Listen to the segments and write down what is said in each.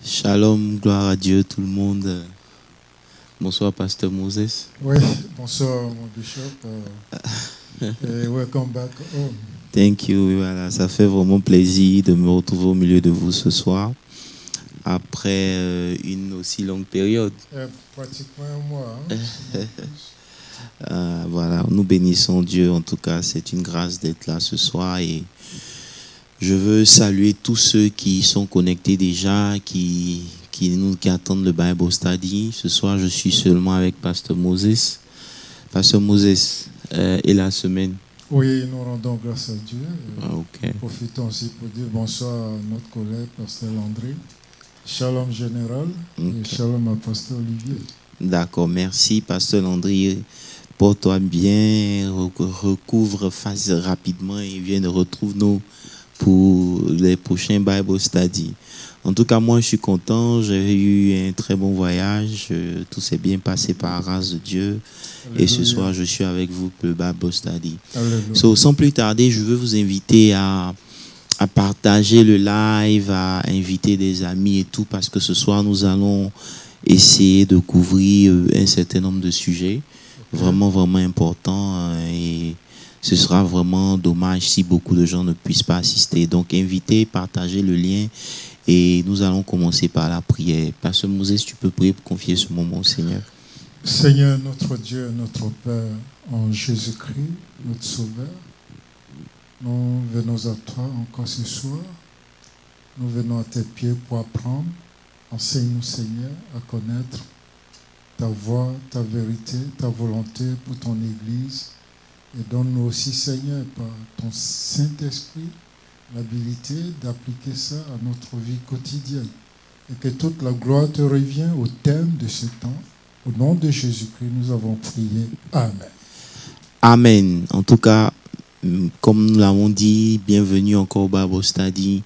Shalom, gloire à Dieu, tout le monde. Bonsoir, Pasteur Moses. Oui, bonsoir, mon bishop. Et welcome back home. Thank you. Voilà, ça fait vraiment plaisir de me retrouver au milieu de vous ce soir, après une aussi longue période. Pratiquement un mois. Voilà, nous bénissons Dieu. En tout cas, c'est une grâce d'être là ce soir et je veux saluer tous ceux qui sont connectés déjà, qui attendent le Bible Study. Ce soir, je suis seulement avec Pasteur Moses. Pasteur Moses, et la semaine? Oui, nous rendons grâce à Dieu. Okay. Profitons aussi pour dire bonsoir à notre collègue, Pasteur Landry. Shalom général et shalom à Pasteur Olivier. D'accord, merci Pasteur Landry. Porte-toi bien, recouvre face rapidement et viens de retrouver-nous pour les prochains Bible Study. En tout cas, moi, je suis content. J'ai eu un très bon voyage. Tout s'est bien passé par la grâce de Dieu. Alléluia. Et ce soir, je suis avec vous pour le Bible Study. So, sans plus tarder, je veux vous inviter à partager le live, à inviter des amis et tout, parce que ce soir, nous allons essayer de couvrir un certain nombre de sujets vraiment, vraiment importants. Et ce sera vraiment dommage si beaucoup de gens ne puissent pas assister. Donc, invitez, partagez le lien et nous allons commencer par la prière. Pasteur Moses, tu peux prier pour confier ce moment au Seigneur. Seigneur, notre Dieu, notre Père, en Jésus-Christ, notre Sauveur, nous venons à toi encore ce soir. Nous venons à tes pieds pour apprendre. Enseigne-nous, Seigneur, à connaître ta voix, ta vérité, ta volonté pour ton Église. Et donne-nous aussi, Seigneur, par ton Saint-Esprit, l'habilité d'appliquer ça à notre vie quotidienne. Et que toute la gloire te revienne au thème de ce temps. Au nom de Jésus-Christ, nous avons prié. Amen. Amen. En tout cas, comme nous l'avons dit, bienvenue encore au Bible Study.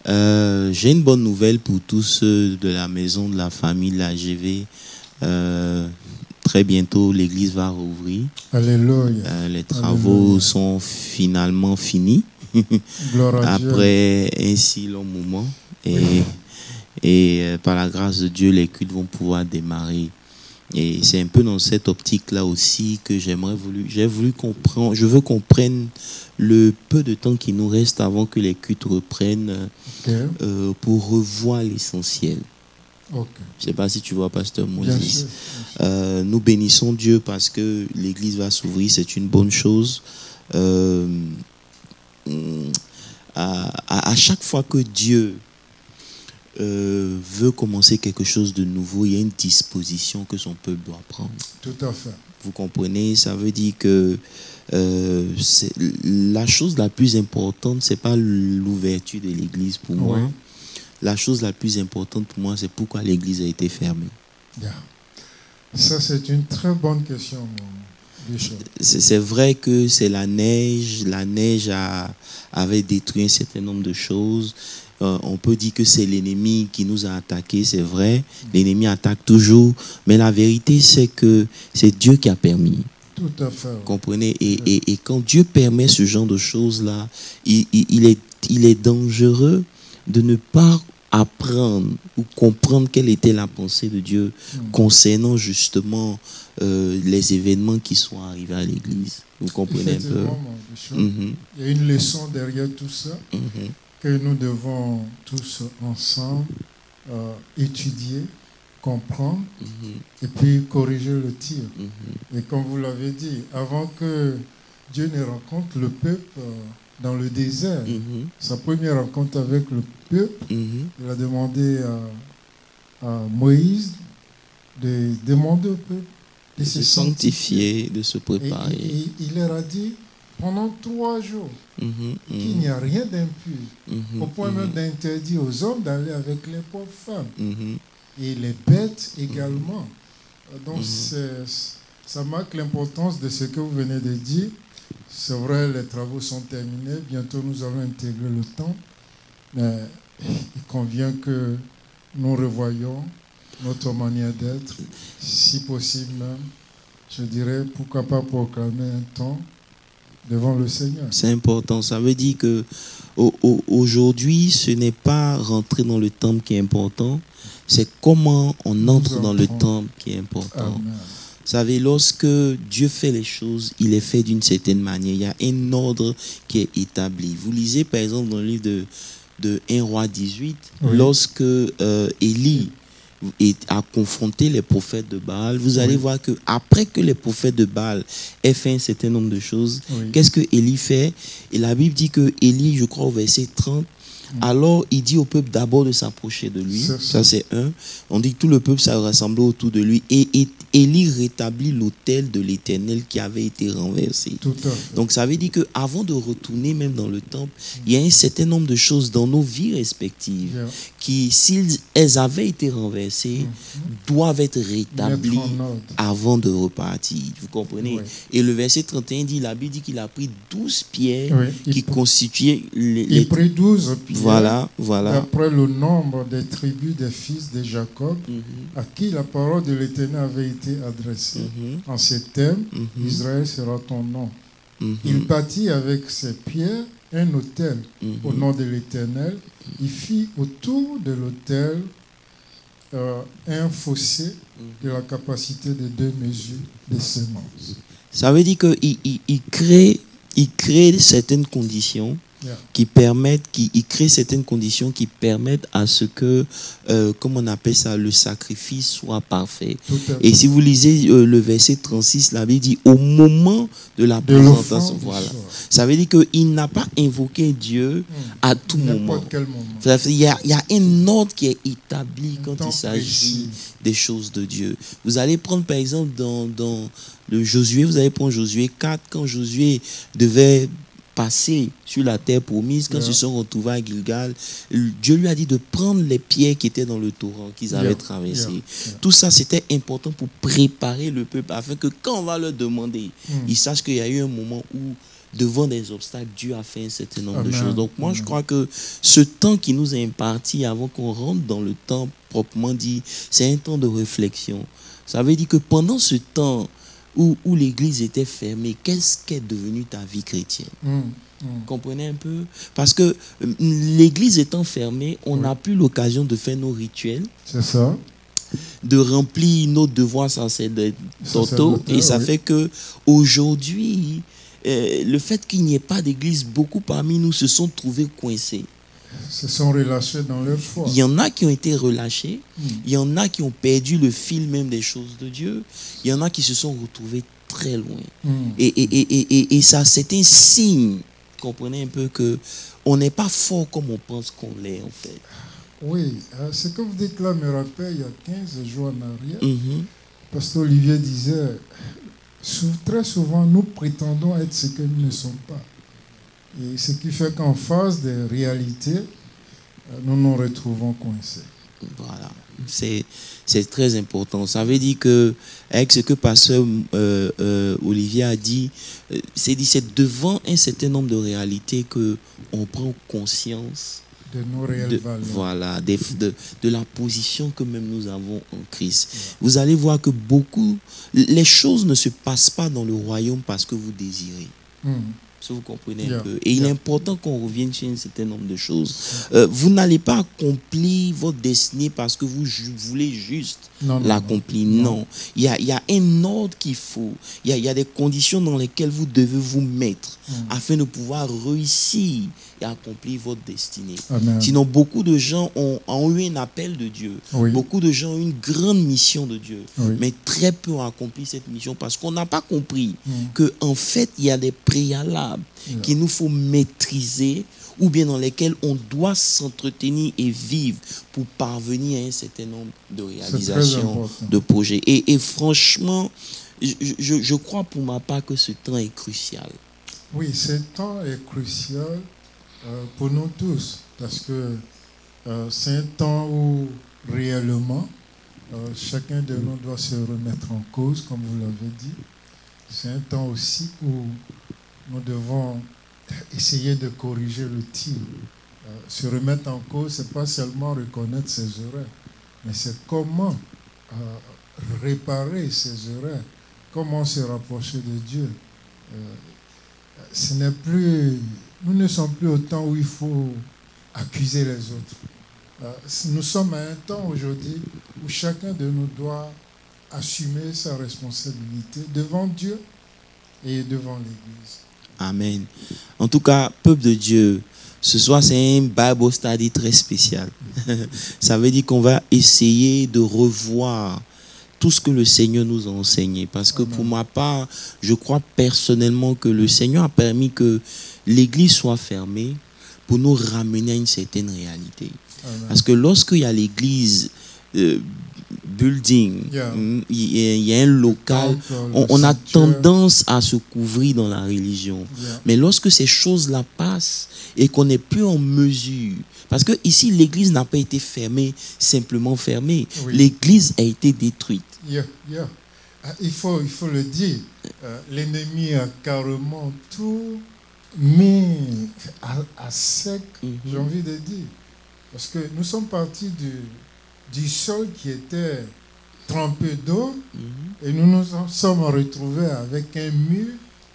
J'ai une bonne nouvelle pour tous ceux de la maison, de la famille de la GV. Très bientôt, l'église va rouvrir. Alléluia. Les travaux sont finalement finis. Après un si long moment. Et par la grâce de Dieu, les cultes vont pouvoir démarrer. Et c'est un peu dans cette optique-là aussi que je veux qu'on prenne le peu de temps qui nous reste avant que les cultes reprennent pour revoir l'essentiel. Je ne sais pas si tu vois, Pasteur Moses. Nous bénissons Dieu parce que l'église va s'ouvrir, c'est une bonne chose. À chaque fois que Dieu veut commencer quelque chose de nouveau, il y a une disposition que son peuple doit prendre. Tout à fait. Vous comprenez? Ça veut dire que la chose la plus importante, c'est pas l'ouverture de l'église pour moi. La chose la plus importante pour moi, c'est pourquoi l'église a été fermée. Yeah. Ça, c'est une très bonne question, mon bishop. C'est vrai que c'est la neige. La neige avait détruit un certain nombre de choses. On peut dire que c'est l'ennemi qui nous a attaqués, c'est vrai. L'ennemi attaque toujours. Mais la vérité, c'est que c'est Dieu qui a permis. Tout à fait. Vous comprenez? Et quand Dieu permet ce genre de choses-là, il est dangereux de ne pas apprendre ou comprendre quelle était la pensée de Dieu concernant justement les événements qui sont arrivés à l'église. Vous comprenez un peu? Il y a une leçon derrière tout ça que nous devons tous ensemble étudier, comprendre et puis corriger le tir. Et comme vous l'avez dit, avant que Dieu ne rencontre le peuple dans le désert, sa première rencontre avec le peuple, il a demandé à Moïse de demander au peuple de se sanctifier, de se préparer. Et il leur a dit, pendant 3 jours, qu'il n'y a rien d'impur, au point même d'interdire aux hommes d'aller avec les pauvres femmes, et les bêtes également. Donc ça marque l'importance de ce que vous venez de dire. C'est vrai, les travaux sont terminés, bientôt nous allons intégrer le temps, mais il convient que nous revoyions notre manière d'être, si possible même, je dirais, pourquoi pas proclamer un temps devant le Seigneur. C'est important. Ça veut dire que aujourd'hui, ce n'est pas rentrer dans le temple qui est important, c'est comment on entre dans le temple qui est important. Amen. Vous savez, lorsque Dieu fait les choses, il les fait d'une certaine manière. Il y a un ordre qui est établi. Vous lisez par exemple dans le livre de 1 Roi 18, Oui. lorsque Élie a confronté les prophètes de Baal, vous allez Oui. voir que après que les prophètes de Baal aient fait un certain nombre de choses, Oui. qu'est-ce que Élie fait? Et la Bible dit que Élie, je crois au verset 30, alors il dit au peuple d'abord de s'approcher de lui. C'est Ça c'est un. On dit que tout le peuple s'est rassemblé autour de lui et Élie rétablit l'autel de l'Éternel qui avait été renversé. Tout à fait. Donc ça veut dire qu'avant de retourner même dans le temple, il y a un certain nombre de choses dans nos vies respectives Yeah. qui, si elles avaient été renversées, doivent être rétablies Mettre en ordre. avant de repartir. Vous comprenez? Oui. Et le verset 31 dit, la Bible dit qu'il a pris 12 pierres Oui. qui constituaient Il prit 12 pierres Voilà. d'après le nombre des tribus des fils de Jacob, à qui la parole de l'Éternel avait été adressée. En ces termes, Israël sera ton nom. Il bâtit avec ses pierres un autel au nom de l'Éternel. Il fit autour de l'autel un fossé de la capacité de 2 mesures de semences. Ça veut dire qu'il crée certaines conditions Yeah. qui permettent, il crée certaines conditions qui permettent à ce que, comment on appelle ça, le sacrifice soit parfait. Tout à fait. Et si vous lisez le verset 36, la Bible dit au moment de la De présentation, l'offrande du voilà. soir. Ça veut dire qu'il n'a pas invoqué Dieu à tout moment. N'importe quel moment. Il y a un ordre qui est établi quand temps il s'agit précis. des choses de Dieu. Vous allez prendre par exemple dans le Josué, vous allez prendre Josué 4, quand Josué devait passer sur la terre promise, quand ils se sont retrouvés à Gilgal, Dieu lui a dit de prendre les pierres qui étaient dans le torrent qu'ils avaient traversé. Tout ça, c'était important pour préparer le peuple afin que quand on va leur demander, ils sachent qu'il y a eu un moment où, devant des obstacles, Dieu a fait un certain nombre de choses. Donc moi, je crois que ce temps qui nous est imparti avant qu'on rentre dans le temps proprement dit, c'est un temps de réflexion. Ça veut dire que pendant ce temps où l'église était fermée, qu'est-ce qu'est devenu ta vie chrétienne? Comprenez un peu? Parce que l'église étant fermée, on n'a plus l'occasion de faire nos rituels. C'est ça. De remplir nos devoirs sacerdotaux. Et ça fait que aujourd'hui, le fait qu'il n'y ait pas d'église, beaucoup parmi nous se sont trouvés coincés. Se sont relâchés dans leur foi. Il y en a qui ont été relâchés. Il y en a qui ont perdu le fil même des choses de Dieu. Il y en a qui se sont retrouvés très loin. Et ça, c'est un signe, comprenez un peu, que on n'est pas fort comme on pense qu'on l'est, en fait. Oui, ce que vous dites là me rappelle, il y a 15 jours en arrière, Pasteur Olivier disait, très souvent, nous prétendons être ce que nous ne sommes pas. Et ce qui fait qu'en face des réalités, nous nous retrouvons coincés. Voilà, c'est très important. Ça veut dire que, avec ce que Pasteur Olivier a dit, c'est devant un certain nombre de réalités qu'on prend conscience de nos réelles valeurs. Voilà, de la position que même nous avons en Christ. Vous allez voir que les choses ne se passent pas dans le royaume parce que vous désirez. Si vous comprenez un peu. Et il est important qu'on revienne sur un certain nombre de choses. Vous n'allez pas accomplir votre destinée parce que vous voulez juste l'accomplir. Non. Il y a un ordre qu'il faut. Il y a des conditions dans lesquelles vous devez vous mettre afin de pouvoir réussir et accomplir votre destinée. Amen. Sinon, beaucoup de gens ont eu un appel de Dieu. Oui. Beaucoup de gens ont eu une grande mission de Dieu. Oui. Mais très peu ont accompli cette mission parce qu'on n'a pas compris qu'en fait, il y a des préalables qu'il nous faut maîtriser ou bien dans lesquels on doit s'entretenir et vivre pour parvenir à un certain nombre de réalisations, de projets. Et franchement, je crois pour ma part que ce temps est crucial. Oui, ce temps est crucial pour nous tous parce que c'est un temps où réellement chacun de nous doit se remettre en cause, comme vous l'avez dit. C'est un temps aussi où nous devons essayer de corriger le tir. Se remettre en cause, ce n'est pas seulement reconnaître ses erreurs, mais c'est comment réparer ses erreurs, comment se rapprocher de Dieu. ce n'est plus, nous ne sommes plus au temps où il faut accuser les autres. Nous sommes à un temps aujourd'hui où chacun de nous doit assumer sa responsabilité devant Dieu et devant l'Église. Amen. En tout cas, peuple de Dieu, ce soir c'est un Bible study très spécial. Ça veut dire qu'on va essayer de revoir tout ce que le Seigneur nous a enseigné. Parce que pour ma part, je crois personnellement que le Seigneur a permis que l'Église soit fermée pour nous ramener à une certaine réalité. Amen. Parce que lorsqu'il y a l'Église building, il y a un local, on a tendance à se couvrir dans la religion. Mais lorsque ces choses-là passent et qu'on n'est plus en mesure, parce que ici l'Église n'a pas été fermée, simplement fermée. Oui. L'Église a été détruite. Il faut le dire. L'ennemi a carrément tout mis à sec, j'ai envie de dire. Parce que nous sommes partis du sol qui était trempé d'eau et nous nous sommes retrouvés avec un mur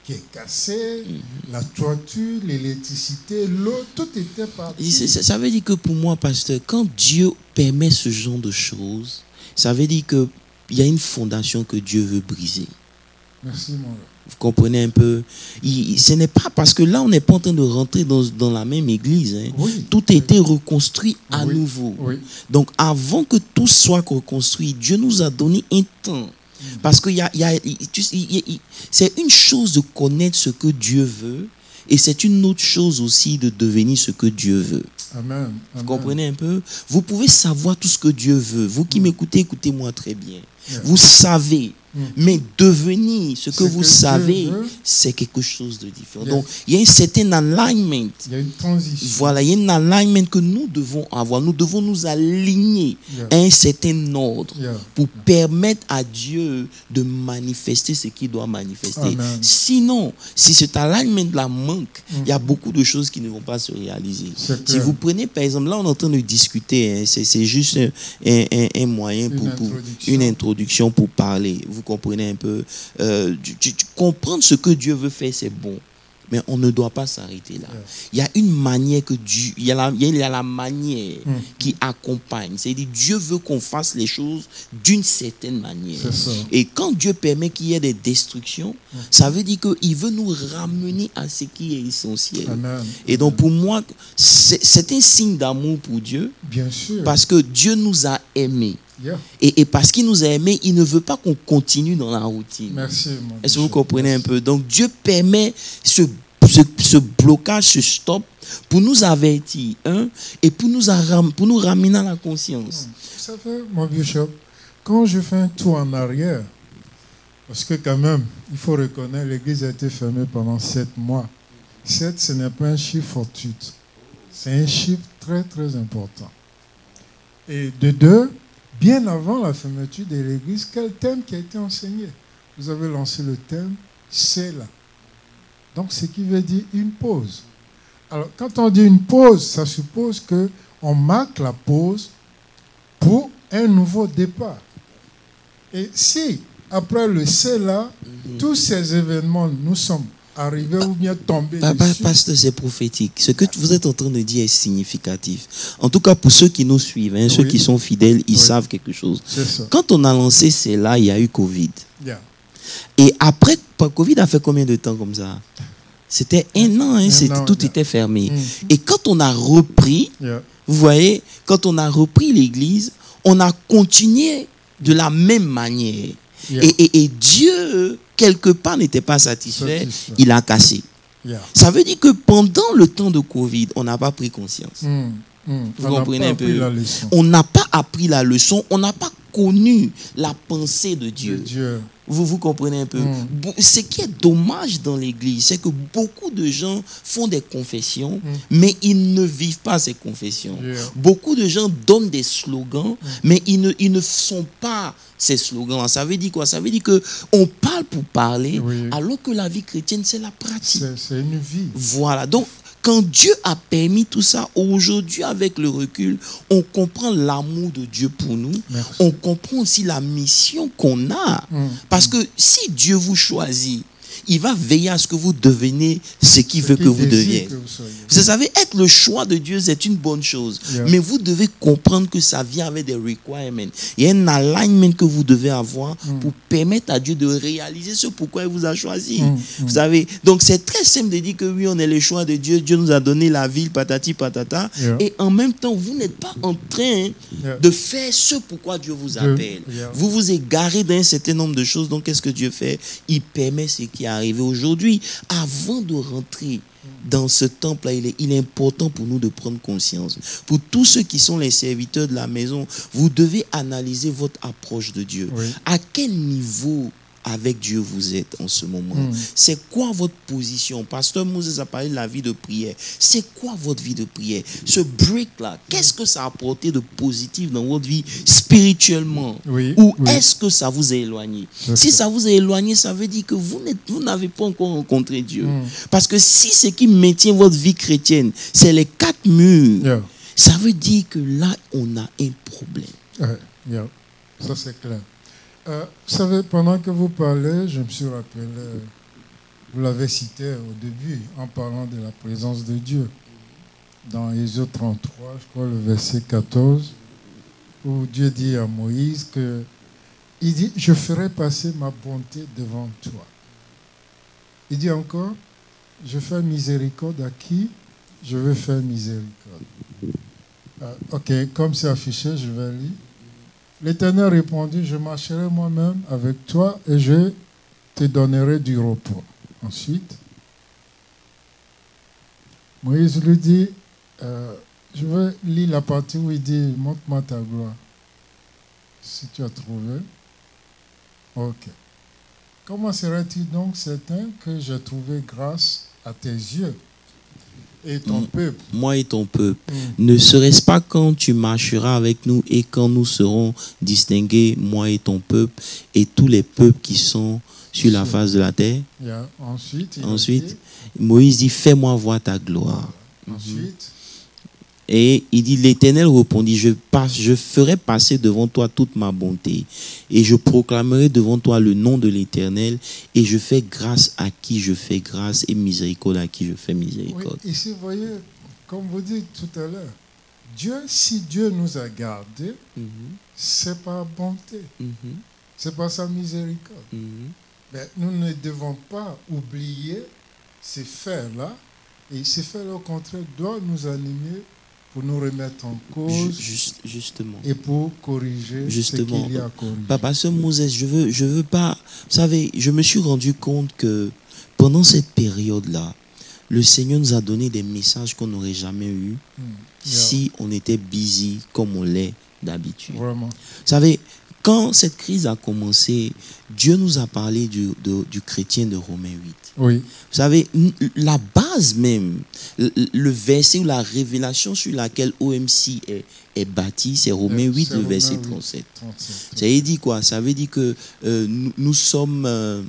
qui est cassé, la toiture, l'électricité, l'eau, tout était parti. Ça veut dire que pour moi, pasteur, quand Dieu permet ce genre de choses, ça veut dire qu'il y a une fondation que Dieu veut briser. Merci, mon gars. Vous comprenez un peu? Ce n'est pas parce que là, on n'est pas en train de rentrer dans la même église. Hein. Oui, tout a été reconstruit à nouveau. Oui. Donc, avant que tout soit reconstruit, Dieu nous a donné un temps. Parce que c'est une chose de connaître ce que Dieu veut et c'est une autre chose aussi de devenir ce que Dieu veut. Amen. Vous comprenez un peu? Vous pouvez savoir tout ce que Dieu veut. Vous qui m'écoutez, écoutez-moi très bien. Vous savez. Mais devenir ce que vous savez, c'est quelque chose de différent. Donc, il y a un certain alignment. Il y a une transition. Voilà, il y a un alignment que nous devons avoir. Nous devons nous aligner à un certain ordre pour permettre à Dieu de manifester ce qu'il doit manifester. Amen. Sinon, si cet alignment-là manque, il y a beaucoup de choses qui ne vont pas se réaliser. Si vous prenez, par exemple, là, on est en train de discuter. Hein, c'est juste un moyen pour une introduction pour parler. Vous comprenez un peu, comprendre ce que Dieu veut faire, c'est bon, mais on ne doit pas s'arrêter là. Il y a une manière que Dieu, il y a la manière qui accompagne. C'est-à-dire Dieu veut qu'on fasse les choses d'une certaine manière. Et quand Dieu permet qu'il y ait des destructions, ça veut dire qu'il veut nous ramener à ce qui est essentiel. Amen. Et donc pour moi, c'est un signe d'amour pour Dieu. Bien sûr. Parce que Dieu nous a aimés. Et parce qu'il nous a aimés, il ne veut pas qu'on continue dans la routine. Merci. Est-ce que vous comprenez un peu? Donc Dieu permet ce blocage, ce stop, pour nous avertir, et pour nous ramener à la conscience. Vous savez, mon bishop, quand je fais un tour en arrière, parce que quand même, il faut reconnaître, l'église a été fermée pendant 7 mois. 7, ce n'est pas un chiffre fortuit. C'est un chiffre très, très important. Et de 2, bien avant la fermeture de l'église, quel thème qui a été enseigné? Vous avez lancé le thème « C'est là ». Donc, ce qui veut dire une pause. Alors, quand on dit une pause, ça suppose qu'on marque la pause pour un nouveau départ. Et si, après le « C'est là », tous ces événements, nous sommes arriver ou bien tomber dessus. Pasteur, c'est prophétique. Ce que vous êtes en train de dire est significatif. En tout cas, pour ceux qui nous suivent, ceux qui sont fidèles, ils savent quelque chose. Quand on a lancé cela, il y a eu Covid. Et après, Covid a fait combien de temps comme ça? C'était 1 an, tout était fermé. Et quand on a repris, vous voyez, quand on a repris l'église, on a continué de la même manière. Et Dieu, quelque part, n'était pas satisfait, il a cassé. Ça veut dire que pendant le temps de Covid, on n'a pas pris conscience. Vous comprenez un peu? On n'a pas appris la leçon, on n'a pas connu la pensée de Dieu. Vous comprenez un peu? Ce qui est dommage dans l'église, c'est que beaucoup de gens font des confessions, mais ils ne vivent pas ces confessions. Beaucoup de gens donnent des slogans, mais ils ne sont pas ces slogans. Ça veut dire quoi? Ça veut dire qu'on parle pour parler, alors que la vie chrétienne, c'est la pratique. C'est une vie. Voilà. Donc, quand Dieu a permis tout ça, aujourd'hui, avec le recul, on comprend l'amour de Dieu pour nous. Merci. On comprend aussi la mission qu'on a. Parce que si Dieu vous choisit, il va veiller à ce que vous deveniez ce qu'il veut que vous deveniez. Vous savez, être le choix de Dieu, c'est une bonne chose. Mais vous devez comprendre que ça vient avec des requirements. Il y a un alignment que vous devez avoir pour permettre à Dieu de réaliser ce pourquoi il vous a choisi. Vous savez, donc c'est très simple de dire que oui, on est le choix de Dieu. Dieu nous a donné la ville, patati patata. Et en même temps, vous n'êtes pas en train de faire ce pourquoi Dieu vous appelle. Vous vous égarez d'un certain nombre de choses. Donc, qu'est-ce que Dieu fait? Il permet ce qui est arrivé aujourd'hui. Avant de rentrer dans ce temple-là, il est important pour nous de prendre conscience. Pour tous ceux qui sont les serviteurs de la maison, vous devez analyser votre approche de Dieu. À quel niveau avec Dieu vous êtes en ce moment? C'est quoi votre position? Pasteur Moses a parlé de la vie de prière. C'est quoi votre vie de prière? Ce break-là, qu'est-ce que ça a apporté de positif dans votre vie spirituellement? Ou est-ce que ça vous a éloigné? Si ça vous a éloigné, ça veut dire que vous n'avez pas encore rencontré Dieu. Parce que si ce qui maintient votre vie chrétienne, c'est les 4 murs, ça veut dire que là, on a un problème. Ça, c'est clair. Vous savez, pendant que vous parlez, je me suis rappelé, vous l'avez cité au début, en parlant de la présence de Dieu. Dans Exode 33, je crois, le verset 14, où Dieu dit à Moïse que, il dit, je ferai passer ma bonté devant toi. Il dit encore, je fais miséricorde à qui je veux faire miséricorde. Ok, comme c'est affiché, je vais lire. L'Éternel répondit, je marcherai moi-même avec toi et je te donnerai du repos. Ensuite, Moïse lui dit, je vais lire la partie où il dit, montre-moi ta gloire. Si tu as trouvé. Ok. Comment serait-il donc certain que j'ai trouvé grâce à tes yeux et ton peuple? Moi et ton peuple. Ne serait-ce pas quand tu marcheras avec nous et quand nous serons distingués, moi et ton peuple, et tous les peuples qui sont sur la face de la terre? Ensuite, Moïse dit, fais-moi voir ta gloire. Ensuite, et il dit, l'Éternel répondit, je ferai passer devant toi toute ma bonté et je proclamerai devant toi le nom de l'Éternel et je fais grâce à qui je fais grâce et miséricorde à qui je fais miséricorde. Oui, ici, vous voyez, comme vous dites tout à l'heure, si Dieu nous a gardés, c'est par bonté, c'est par sa miséricorde. Mais nous ne devons pas oublier ces faits-là, et ces faits-là, au contraire, doivent nous animer pour nous remettre en cause justement. Et pour corriger ce qu'il y a à corriger. Papa, ce Moses, je veux pas... Vous savez, je me suis rendu compte que pendant cette période-là, le Seigneur nous a donné des messages qu'on n'aurait jamais eus si on était busy comme on l'est d'habitude. Vraiment. Vous savez, quand cette crise a commencé, Dieu nous a parlé du chrétien de Romains 8. Oui. Vous savez, la base même, le verset ou la révélation sur laquelle OMC est bâti, c'est Romains 8, le verset 37. Ça veut dire quoi? Ça veut dire que nous sommes...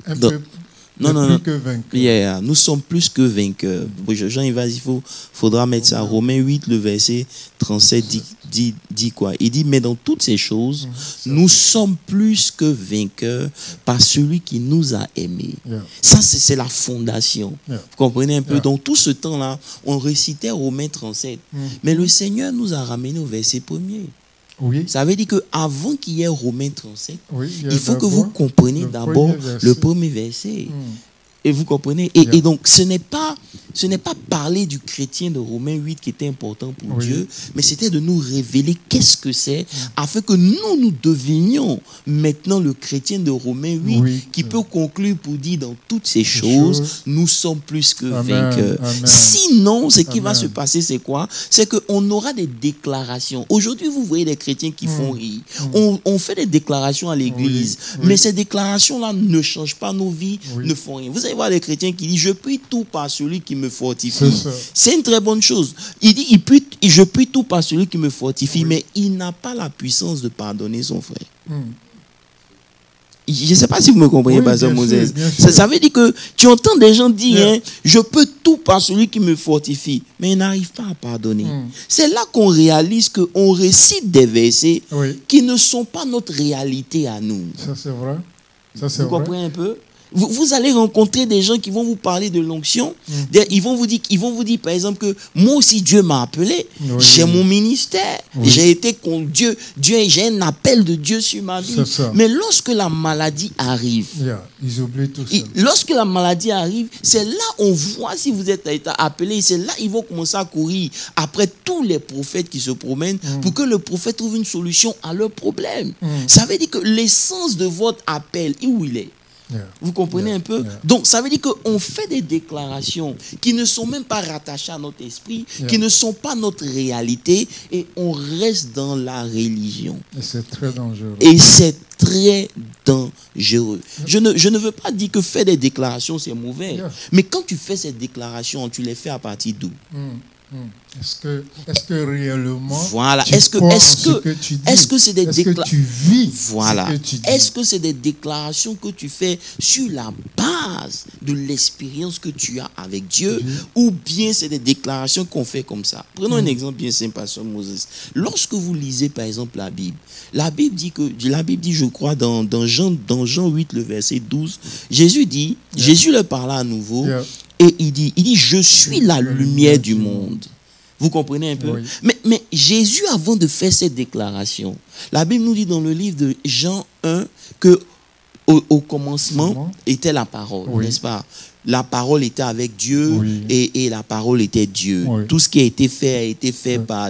Plus que vainqueurs. Nous sommes plus que vainqueurs. Jean-Yves, il faudra mettre ça. Romains 8, le verset 37 dit quoi? Il dit, mais dans toutes ces choses, nous sommes plus que vainqueurs par celui qui nous a aimés. Ça, c'est la fondation. Vous comprenez un peu? Donc, tout ce temps-là, on récitait Romains 37. Mais le Seigneur nous a ramené au verset 1er. Oui. Ça veut dire qu'avant qu'il y ait Romains 37, il faut que vous compreniez d'abord le premier verset. Et vous comprenez? Et donc, ce n'est pas parler du chrétien de Romains 8 qui était important pour Dieu, mais c'était de nous révéler qu'est-ce que c'est, afin que nous devenions maintenant le chrétien de Romains 8 qui peut conclure pour dire dans toutes ces choses, nous sommes plus que vainqueurs. Sinon, ce qui va se passer, c'est quoi? C'est qu'on aura des déclarations. Aujourd'hui, vous voyez des chrétiens qui font rire. On fait des déclarations à l'église, mais ces déclarations-là ne changent pas nos vies, ne font rien. Vous allez voir des chrétiens qui disent, je prie tout par celui qui me fortifie. C'est une très bonne chose. Il dit, je prie tout par celui qui me fortifie, mais il n'a pas la puissance de pardonner son frère. Je ne sais pas si vous me comprenez, Pasteur Moses. Ça veut dire que tu entends des gens dire, je peux tout par celui qui me fortifie, mais ils n'arrivent pas à pardonner. C'est là qu'on réalise qu'on récite des versets qui ne sont pas notre réalité à nous. Ça, c'est vrai. Vous comprenez un peu? Vous allez rencontrer des gens qui vont vous parler de l'onction. Ils vont vous dire, par exemple, que moi aussi Dieu m'a appelé. Oui. J'ai mon ministère. Oui. J'ai été contre Dieu. J'ai un appel de Dieu sur ma vie. C'est ça. Mais lorsque la maladie arrive, Ils oublient tout ça. lorsque la maladie arrive, c'est là on voit si vous êtes appelé. C'est là ils vont commencer à courir après tous les prophètes qui se promènent pour que le prophète trouve une solution à leur problème. Ça veut dire que l'essence de votre appel, où il est? Vous comprenez un peu? Donc, ça veut dire qu'on fait des déclarations qui ne sont même pas rattachées à notre esprit, qui ne sont pas notre réalité, et on reste dans la religion. Et c'est très dangereux. Et c'est très dangereux. Je ne veux pas dire que faire des déclarations, c'est mauvais. Mais quand tu fais ces déclarations, tu les fais à partir d'où? Est-ce que réellement voilà. tu crois en ce que tu dis? Est-ce que c'est des que tu vis voilà. ce que tu dis? Est-ce que c'est des déclarations que tu fais sur la base de l'expérience que tu as avec Dieu, ou bien c'est des déclarations qu'on fait comme ça? Prenons un exemple bien simple, Pasteur Moses. Lorsque vous lisez par exemple la Bible dit, je crois dans Jean 8, le verset 12, Jésus leur parla à nouveau. Et il dit, je suis la lumière du monde. Vous comprenez un peu? Oui. Mais Jésus, avant de faire cette déclaration, la Bible nous dit dans le livre de Jean 1 que au commencement était la parole, n'est-ce pas? La parole était avec Dieu et la parole était Dieu. Tout ce qui a été fait par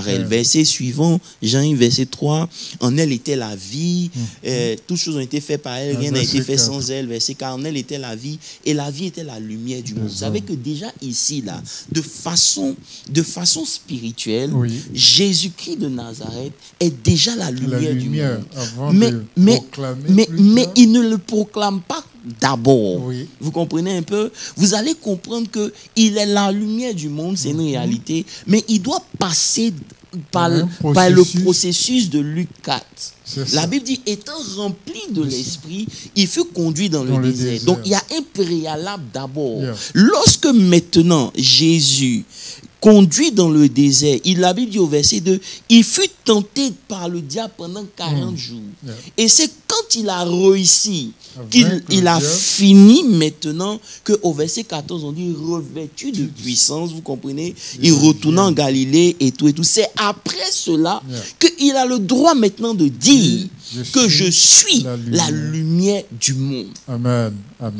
elle. Verset suivant, Jean 1, verset 3, en elle était la vie, toutes choses ont été faites par elle, rien n'a été fait sans elle. Verset 4, en elle était la vie, et la vie était la lumière du monde. Vous savez que déjà ici, là, de façon spirituelle, Jésus-Christ de Nazareth est déjà la lumière du monde. Mais il ne le proclame pas d'abord. Vous comprenez un peu? Vous allez comprendre qu'il est la lumière du monde, c'est une réalité, mais il doit passer par le processus de Luc 4. La Bible dit, étant rempli de l'esprit, il fut conduit dans le désert. Donc il y a un préalable d'abord. Lorsque maintenant Jésus conduit dans le désert, la Bible dit au verset 2, il fut tenté par le diable pendant 40 jours. Et c'est quand il a réussi qu'il a fini maintenant, qu'au verset 14 on dit revêtu de puissance, vous comprenez? Il retourne en Galilée et tout. C'est après cela qu'il a le droit maintenant de dire que je suis la lumière du monde. Amen.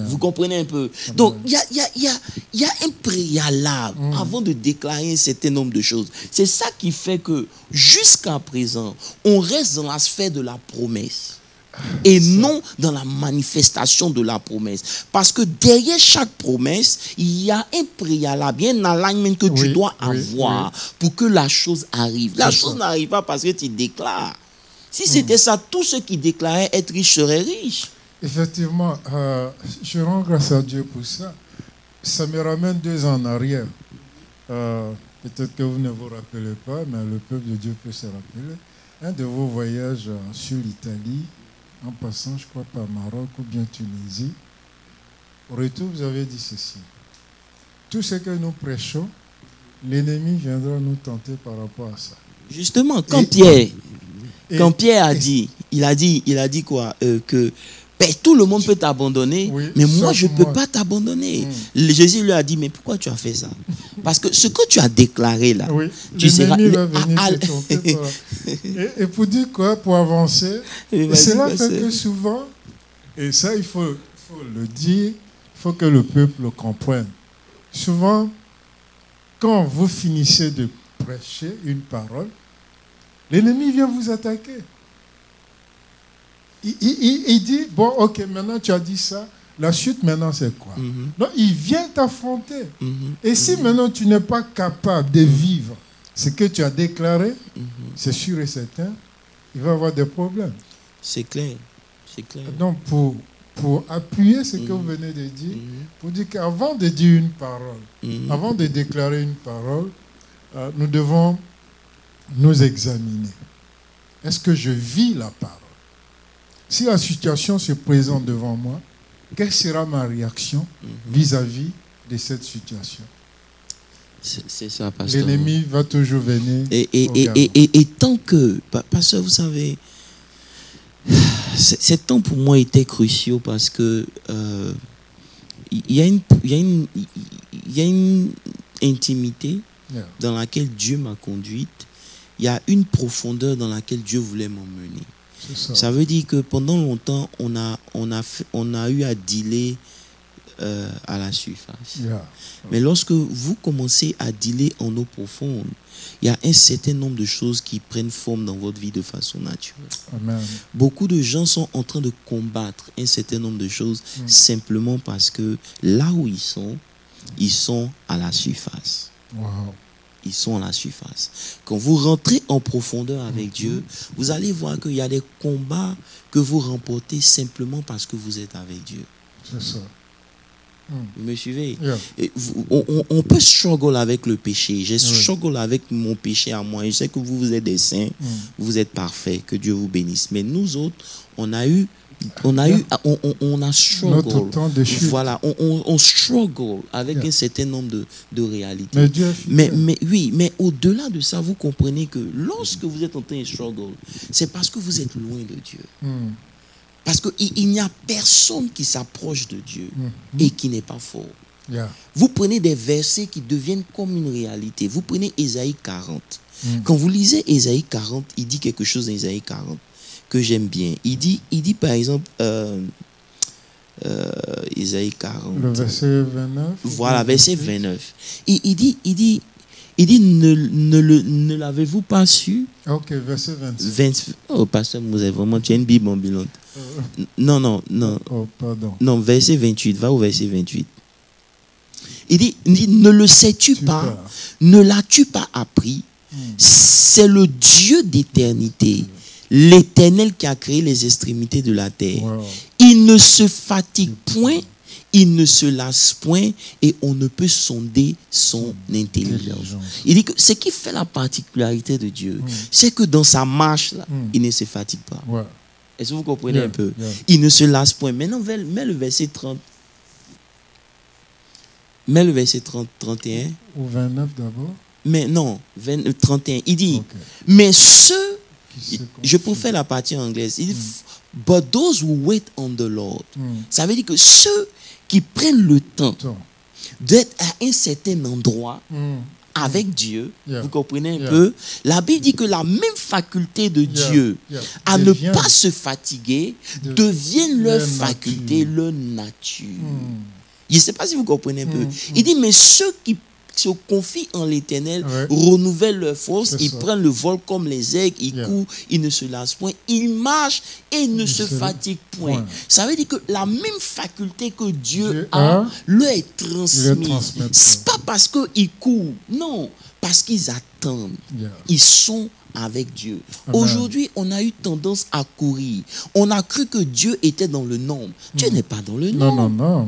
Vous comprenez un peu? Donc, il y a un préalable avant de déclarer un certain nombre de choses. C'est ça qui fait que, jusqu'à présent, on reste dans la sphère de la promesse et non dans la manifestation de la promesse. Parce que derrière chaque promesse, il y a un préalable, il y a un alignment que tu dois avoir pour que la chose arrive. La chose n'arrive pas parce que tu déclares. Si c'était ça, tous ceux qui déclaraient être riches seraient riches. Effectivement, je rends grâce à Dieu pour ça. Ça me ramène 2 ans en arrière. Peut-être que vous ne vous rappelez pas, mais le peuple de Dieu peut se rappeler. Un de vos voyages sur l'Italie, en passant, je crois, par Maroc ou bien Tunisie. Au retour, vous avez dit ceci. Tout ce que nous prêchons, l'ennemi viendra nous tenter par rapport à ça. Justement, quand Pierre a dit, il a dit quoi? Que tout le monde peut t'abandonner, mais moi je ne peux pas t'abandonner. Jésus lui a dit, mais pourquoi tu as fait ça? Parce que ce que tu as déclaré là, tu seras... va venir te tenter et pour dire quoi? Pour avancer. Et cela fait que souvent, et ça il faut le dire, il faut que le peuple le comprenne. Souvent, quand vous finissez de prêcher une parole, l'ennemi vient vous attaquer. Il dit, bon, ok, maintenant tu as dit ça, la suite maintenant c'est quoi? Donc il vient t'affronter. Et si maintenant tu n'es pas capable de vivre ce que tu as déclaré, c'est sûr et certain, il va y avoir des problèmes. C'est clair. Donc pour appuyer ce que vous venez de dire, pour dire qu'avant de dire une parole, avant de déclarer une parole, nous devons nous examiner. Est-ce que je vis la parole? Si la situation se présente devant moi, quelle sera ma réaction vis-à-vis de cette situation? C'est ça, pasteur. L'ennemi va toujours venir. Et tant que, pasteur, vous savez, Ces temps pour moi étaient cruciaux parce que il y a une intimité Yeah. dans laquelle Dieu m'a conduite. Il y a une profondeur dans laquelle Dieu voulait m'emmener. C'est ça. Ça veut dire que pendant longtemps, on a eu à dealer à la surface. Yeah. Mais lorsque vous commencez à dealer en eau profonde, il y a un certain nombre de choses qui prennent forme dans votre vie de façon naturelle. Amen. Beaucoup de gens sont en train de combattre un certain nombre de choses simplement parce que là où ils sont à la surface. Wow. Ils sont à la surface. Quand vous rentrez en profondeur avec Dieu, vous allez voir qu'il y a des combats que vous remportez simplement parce que vous êtes avec Dieu. C'est ça. Vous me suivez? Yeah. Et on peut struggle avec le péché. J'ai struggle avec mon péché à moi. Je sais que vous êtes des saints, vous êtes parfaits, que Dieu vous bénisse. Mais nous autres, on a struggle. Notre temps de chute. Voilà, on struggle avec un certain nombre de réalités. Mais Dieu est fidèle. Mais au-delà de ça, vous comprenez que lorsque vous êtes en train de struggle, c'est parce que vous êtes loin de Dieu. Parce qu'il n'y a personne qui s'approche de Dieu et qui n'est pas fort. Yeah. Vous prenez des versets qui deviennent comme une réalité. Vous prenez Ésaïe 40. Quand vous lisez Ésaïe 40, il dit quelque chose dans Ésaïe 40 que j'aime bien. Il dit par exemple, Ésaïe 40. Le verset 29. Voilà, verset 29. Il dit, ne l'avez-vous pas su? Ok, verset 26. Oh, pasteur Moussa, vraiment, tu as une Bible ambulante. Non. Oh, pardon. Non, verset 28, va au verset 28. Il dit, ne le sais-tu pas? Ne l'as-tu pas appris? C'est le Dieu d'éternité, l'Éternel qui a créé les extrémités de la terre. Wow. Il ne se fatigue point, il ne se lasse point, et on ne peut sonder son intelligence. Il dit que ce qui fait la particularité de Dieu, c'est que dans sa marche, là, il ne se fatigue pas. Ouais. Est-ce que vous comprenez un peu? Yeah. Il ne se lasse point. Maintenant, mets le verset 30. Mets le verset 30, 31. Ou 29 d'abord. Mais non, 31. Il dit, Okay. mais ceux, je préfère la partie anglaise, il dit, but those who wait on the Lord. Ça veut dire que ceux qui prennent le temps d'être à un certain endroit avec Dieu, vous comprenez un peu? La Bible dit que la même faculté de Dieu à ne pas se fatiguer devient leur faculté, leur nature. Je ne sais pas si vous comprenez un peu. Il dit, mais ceux qui se confient en l'Éternel renouvellent leur force, ils prennent le vol comme les aigles, ils courent, ils ne se lassent point, ils marchent et ne se fatiguent point. Ça veut dire que la même faculté que Dieu a leur est transmise. C'est pas parce qu'ils courent, non, parce qu'ils attendent. Ils sont avec Dieu. Aujourd'hui, on a eu tendance à courir. On a cru que Dieu était dans le nombre. Dieu n'est pas dans le nombre. Non.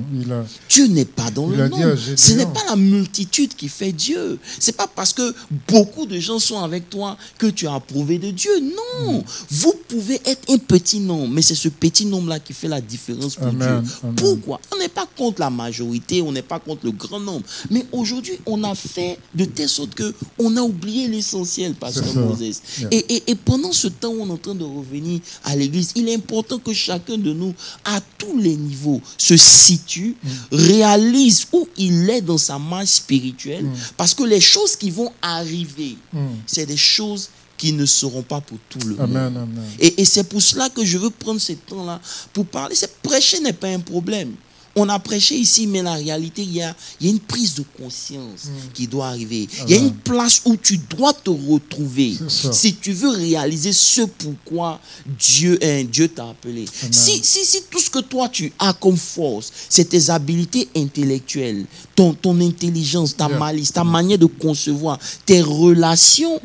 Dieu n'est pas dans le nombre. Ce n'est pas la multitude qui fait Dieu. C'est pas parce que beaucoup de gens sont avec toi que tu as approuvé de Dieu. Non. Vous pouvez être un petit nombre, mais c'est ce petit nombre-là qui fait la différence pour Dieu. Pourquoi? On n'est pas contre la majorité, on n'est pas contre le grand nombre. Mais aujourd'hui, on a fait de telle sorte qu'on a oublié l'essentiel, pasteur Moses. Et pendant ce temps où on est en train de revenir à l'église, il est important que chacun de nous, à tous les niveaux, se situe, réalise où il est dans sa marche spirituelle, parce que les choses qui vont arriver, c'est des choses qui ne seront pas pour tout le monde. Et c'est pour cela que je veux prendre ce temps-là pour parler. Prêcher n'est pas un problème. On a prêché ici, mais la réalité, il y a une prise de conscience qui doit arriver. Il y a une place où tu dois te retrouver si tu veux réaliser ce pourquoi Dieu t'a appelé. Si tout ce que toi tu as comme force, c'est tes habiletés intellectuelles, ton intelligence, ta malice, ta manière de concevoir, tes relations,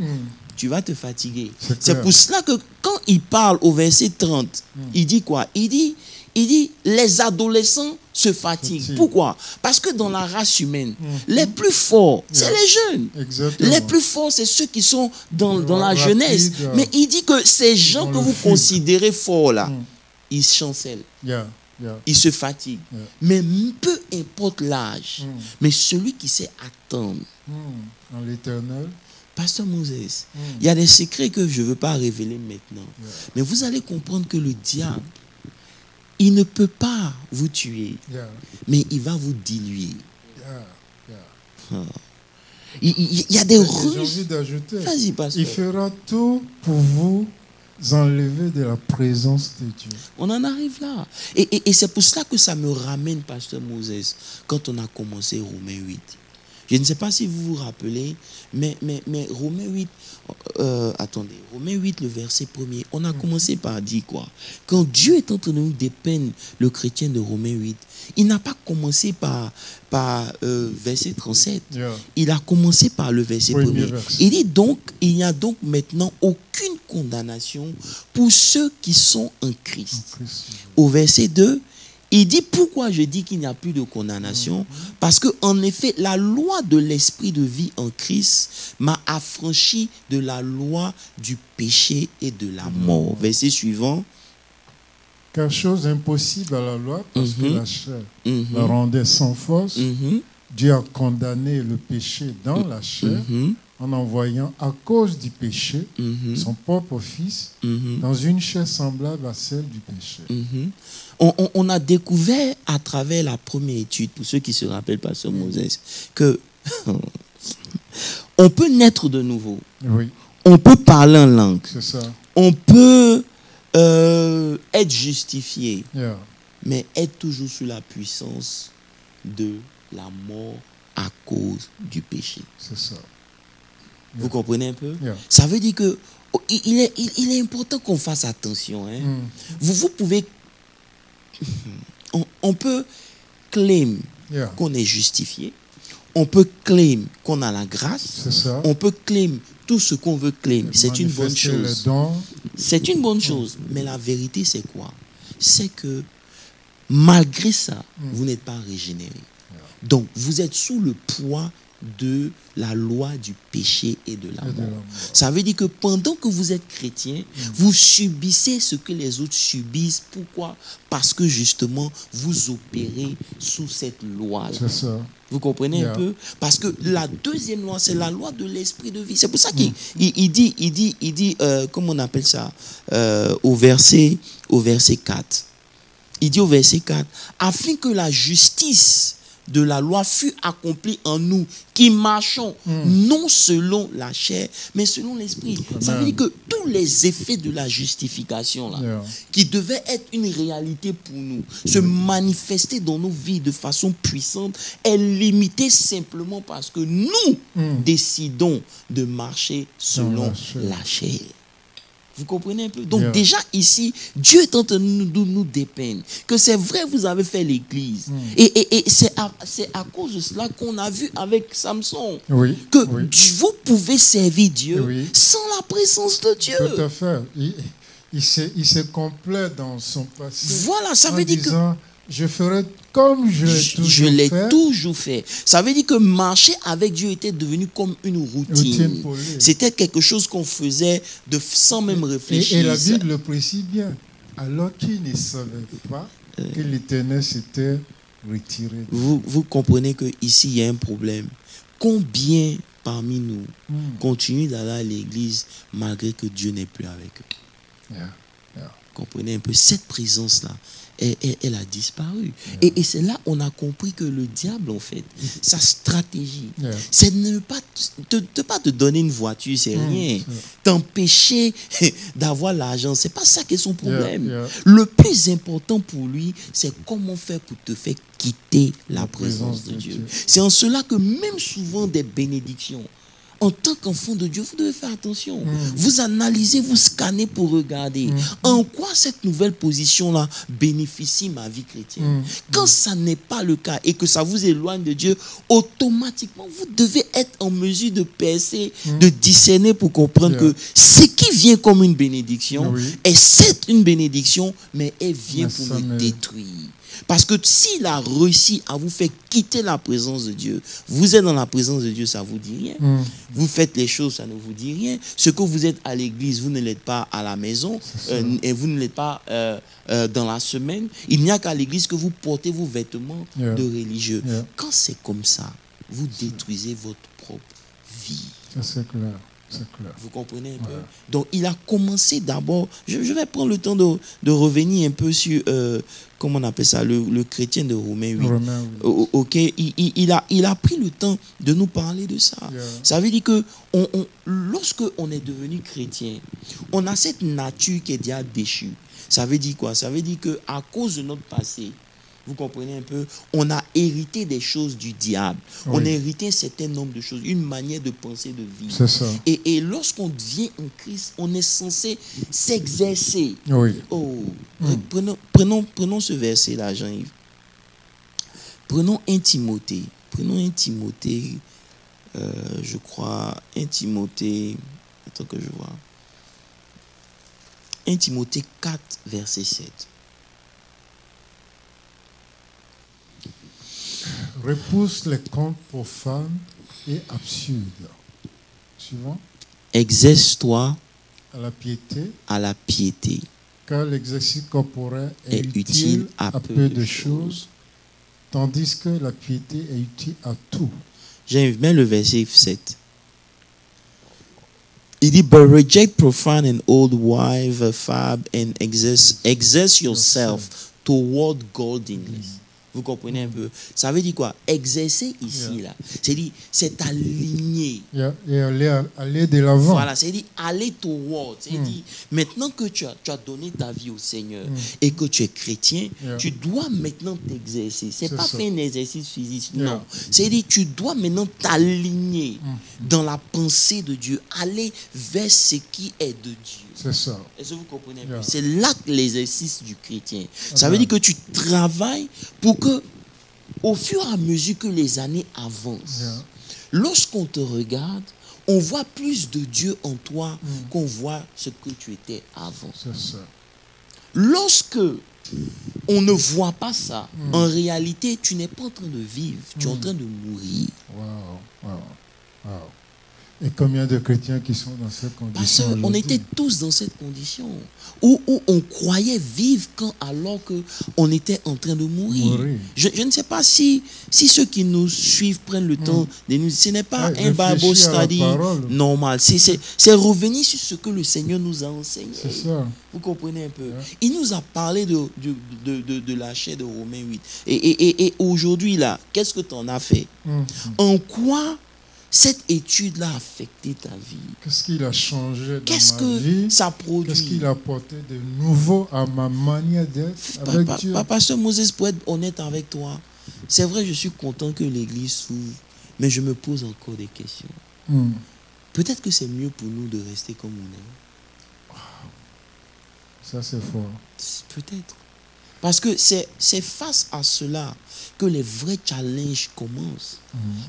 tu vas te fatiguer. C'est pour cela que quand il parle au verset 30, il dit quoi? Il dit, les adolescents se fatiguent. Pourquoi? Parce que dans la race humaine, les plus forts, c'est les jeunes. Exactement. Les plus forts, c'est ceux qui sont dans la jeunesse. Mais il dit que ces gens que vous considérez forts là, ils chancellent. Ils se fatiguent. Mais peu importe l'âge, mais celui qui sait attendre en l'Éternel Pasteur Moses, il y a des secrets que je ne veux pas révéler maintenant. Mais vous allez comprendre que le diable, il ne peut pas vous tuer, mais il va vous diluer. Il y a des ruses. J'ai envie d'ajouter. Vas-y, pasteur. Il fera tout pour vous enlever de la présence de Dieu. On en arrive là. Et c'est pour cela que ça me ramène, pasteur Moses, quand on a commencé Romains 8. Je ne sais pas si vous vous rappelez, mais Romains 8, Romains 8, le verset 1er, on a commencé par dire quoi? Quand Dieu est en train de nous dépeindre le chrétien de Romains 8, il n'a pas commencé par verset 37. Il a commencé par le verset 1er. Il dit donc, il n'y a donc maintenant aucune condamnation pour ceux qui sont en Christ. Au verset 2, il dit pourquoi je dis qu'il n'y a plus de condamnation, parce que en effet la loi de l'esprit de vie en Christ m'a affranchi de la loi du péché et de la mort. Verset suivant. Quelque chose d'impossible à la loi parce que la chair la rendait sans force. Dieu a condamné le péché dans la chair en envoyant à cause du péché son propre fils dans une chair semblable à celle du péché. On a découvert à travers la première étude, pour ceux qui se rappellent, pasteur Moses, que on peut naître de nouveau. On peut parler en langue. C'est ça. On peut être justifié, mais être toujours sous la puissance de la mort à cause du péché. C'est ça. Vous comprenez un peu? Ça veut dire que il est important qu'on fasse attention. Vous pouvez... On peut claim qu'on est justifié. On peut claim qu'on a la grâce. On peut claim tout ce qu'on veut claim. C'est une bonne chose. C'est une bonne chose. Mais la vérité, c'est quoi? C'est que malgré ça, vous n'êtes pas régénéré. Donc, vous êtes sous le poids de la loi du péché et de la mort. Ça veut dire que pendant que vous êtes chrétien, vous subissez ce que les autres subissent. Pourquoi? Parce que justement, vous opérez sous cette loi-là. C'est ça. Vous comprenez un peu? Parce que la deuxième loi, c'est la loi de l'esprit de vie. C'est pour ça qu'il dit comment on appelle ça? Au verset 4. Il dit au verset 4, afin que la justice de la loi fut accomplie en nous, qui marchons non selon la chair, mais selon l'esprit. Ça veut dire que tous les effets de la justification, là, qui devaient être une réalité pour nous, se manifester dans nos vies de façon puissante, est limité simplement parce que nous décidons de marcher selon la chair. Vous comprenez un peu? Donc déjà ici, Dieu est en train de nous dépeindre. Que c'est vrai, vous avez fait l'église. Et c'est à cause de cela qu'on a vu avec Samson que vous pouvez servir Dieu sans la présence de Dieu. Tout à fait. Il se complaît dans son passé. Voilà, ça veut dire que je ferai comme je l'ai toujours fait. Ça veut dire que marcher avec Dieu était devenu comme une routine. C'était quelque chose qu'on faisait sans même réfléchir. Et la Bible le précise bien. Alors qu'il ne savait pas que l'Éternel s'était retiré. Vous comprenez qu'ici, il y a un problème. Combien parmi nous continuent d'aller à l'église malgré que Dieu n'est plus avec eux? Comprenez un peu cette présence-là. Elle a disparu. Et c'est là on a compris que le diable, en fait, sa stratégie, c'est de ne pas te donner une voiture, c'est rien. T'empêcher d'avoir l'argent, c'est pas ça qui est son problème. Le plus important pour lui, c'est comment faire pour te faire quitter la présence de Dieu. C'est en cela que même souvent des bénédictions, en tant qu'enfant de Dieu, vous devez faire attention. Vous analysez, vous scannez pour regarder en quoi cette nouvelle position-là bénéficie ma vie chrétienne. Quand ça n'est pas le cas et que ça vous éloigne de Dieu, automatiquement, vous devez être en mesure de percer, de discerner pour comprendre que ce qui vient comme une bénédiction est certes une bénédiction, mais elle vient pour me détruire. Parce que s'il a réussi à vous faire quitter la présence de Dieu, vous êtes dans la présence de Dieu, ça ne vous dit rien. Vous faites les choses, ça ne vous dit rien. Ce que vous êtes à l'église, vous ne l'êtes pas à la maison, et vous ne l'êtes pas dans la semaine. Il n'y a qu'à l'église que vous portez vos vêtements de religieux. Quand c'est comme ça, vous détruisez votre propre vie. Ça, c'est clair. C'est clair. Vous comprenez un peu? Donc, il a commencé d'abord. Je vais prendre le temps de revenir un peu sur, comment on appelle ça, le chrétien de Romains 8. Ok, il a pris le temps de nous parler de ça. Yeah. Ça veut dire que lorsque on est devenu chrétien, on a cette nature qui est déjà déchue. Ça veut dire quoi? Ça veut dire qu'à cause de notre passé, vous comprenez un peu, on a hérité des choses du diable. Oui. On a hérité un certain nombre de choses, une manière de penser, de vivre. C'est ça. Et lorsqu'on devient en Christ, on est censé s'exercer. Oui. Oh, prenons ce verset-là, Jean-Yves. Prenons 1 Timothée. Prenons 1 Timothée, je crois, 1 Timothée, attends que je vois. 1 Timothée 4, verset 7. Repousse les contes profanes et absurdes. Suivant. Exerce-toi à la piété, car l'exercice corporel est utile à peu de choses, tandis que la piété est utile à tout. J'aime bien le verset 7. Il dit, but reject profane and old wife, fab, and exerce yourself toward godliness. Vous comprenez un peu? Ça veut dire quoi? Exercer ici, là. C'est-à-dire, c'est aligner. Et aller de l'avant. Voilà, c'est-à-dire aller toward. C'est-à-dire, maintenant que tu as donné ta vie au Seigneur et que tu es chrétien, tu dois maintenant t'exercer. C'est pas faire un exercice physique, non. C'est-à-dire, tu dois maintenant t'aligner dans la pensée de Dieu, aller vers ce qui est de Dieu. C'est ça. Est-ce que vous comprenez? C'est là que l'exercice du chrétien. Ça veut dire que tu travailles pour que, au fur et à mesure que les années avancent, lorsqu'on te regarde, on voit plus de Dieu en toi qu'on voit ce que tu étais avant. C'est ça. Lorsque on ne voit pas ça, en réalité, tu n'es pas en train de vivre, tu es en train de mourir. Wow. Et combien de chrétiens qui sont dans cette condition? Parce qu'on était tous dans cette condition où on croyait vivre alors qu'on était en train de mourir. Je ne sais pas si ceux qui nous suivent prennent le temps de nous... Ce n'est pas un Bible study normal. C'est revenir sur ce que le Seigneur nous a enseigné. C'est ça. Vous comprenez un peu? Il nous a parlé de la chair de Romains 8. Et aujourd'hui, là, qu'est-ce que tu en as fait? En quoi cette étude-là a affecté ta vie? Qu'est-ce qu'il a changé dans ma vie? Qu'est-ce que ça produit? Qu'est-ce qu'il a apporté de nouveau à ma manière d'être avec Dieu? Pasteur Moses, pour être honnête avec toi, c'est vrai, je suis content que l'église s'ouvre, mais je me pose encore des questions. Peut-être que c'est mieux pour nous de rester comme on est. Ça, c'est fort. Peut-être. Parce que c'est face à cela que les vrais challenges commencent.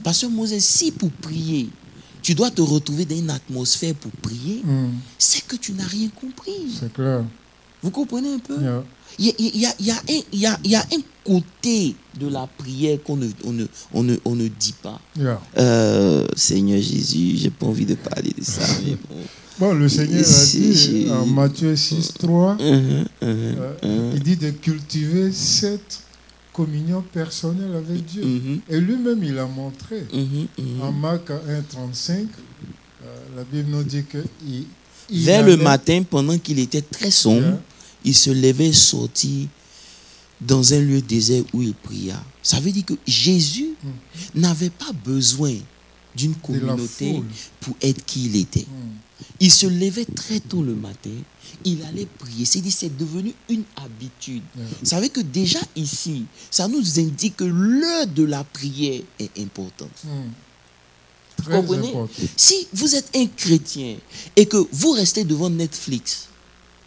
Parce que Moses, si pour prier, tu dois te retrouver dans une atmosphère pour prier, c'est que tu n'as rien compris. C'est clair. Vous comprenez un peu? Il y a un côté de la prière qu'on ne dit pas. Seigneur Jésus, j'ai pas envie de parler de ça. Mais bon, le Seigneur a dit en Matthieu 6, 3, il dit de cultiver cette communion personnelle avec Dieu. Et lui-même, il a montré. En Marc 1, 35, la Bible nous dit que vers le matin, pendant qu'il était très sombre, il se levait et sortit dans un lieu désert où il pria. Ça veut dire que Jésus n'avait pas besoin d'une communauté pour être qui il était. Il se levait très tôt le matin, il allait prier. C'est devenu une habitude. Vous savez que déjà ici, ça nous indique que l'heure de la prière est importante. Vous comprenez? Si vous êtes un chrétien et que vous restez devant Netflix,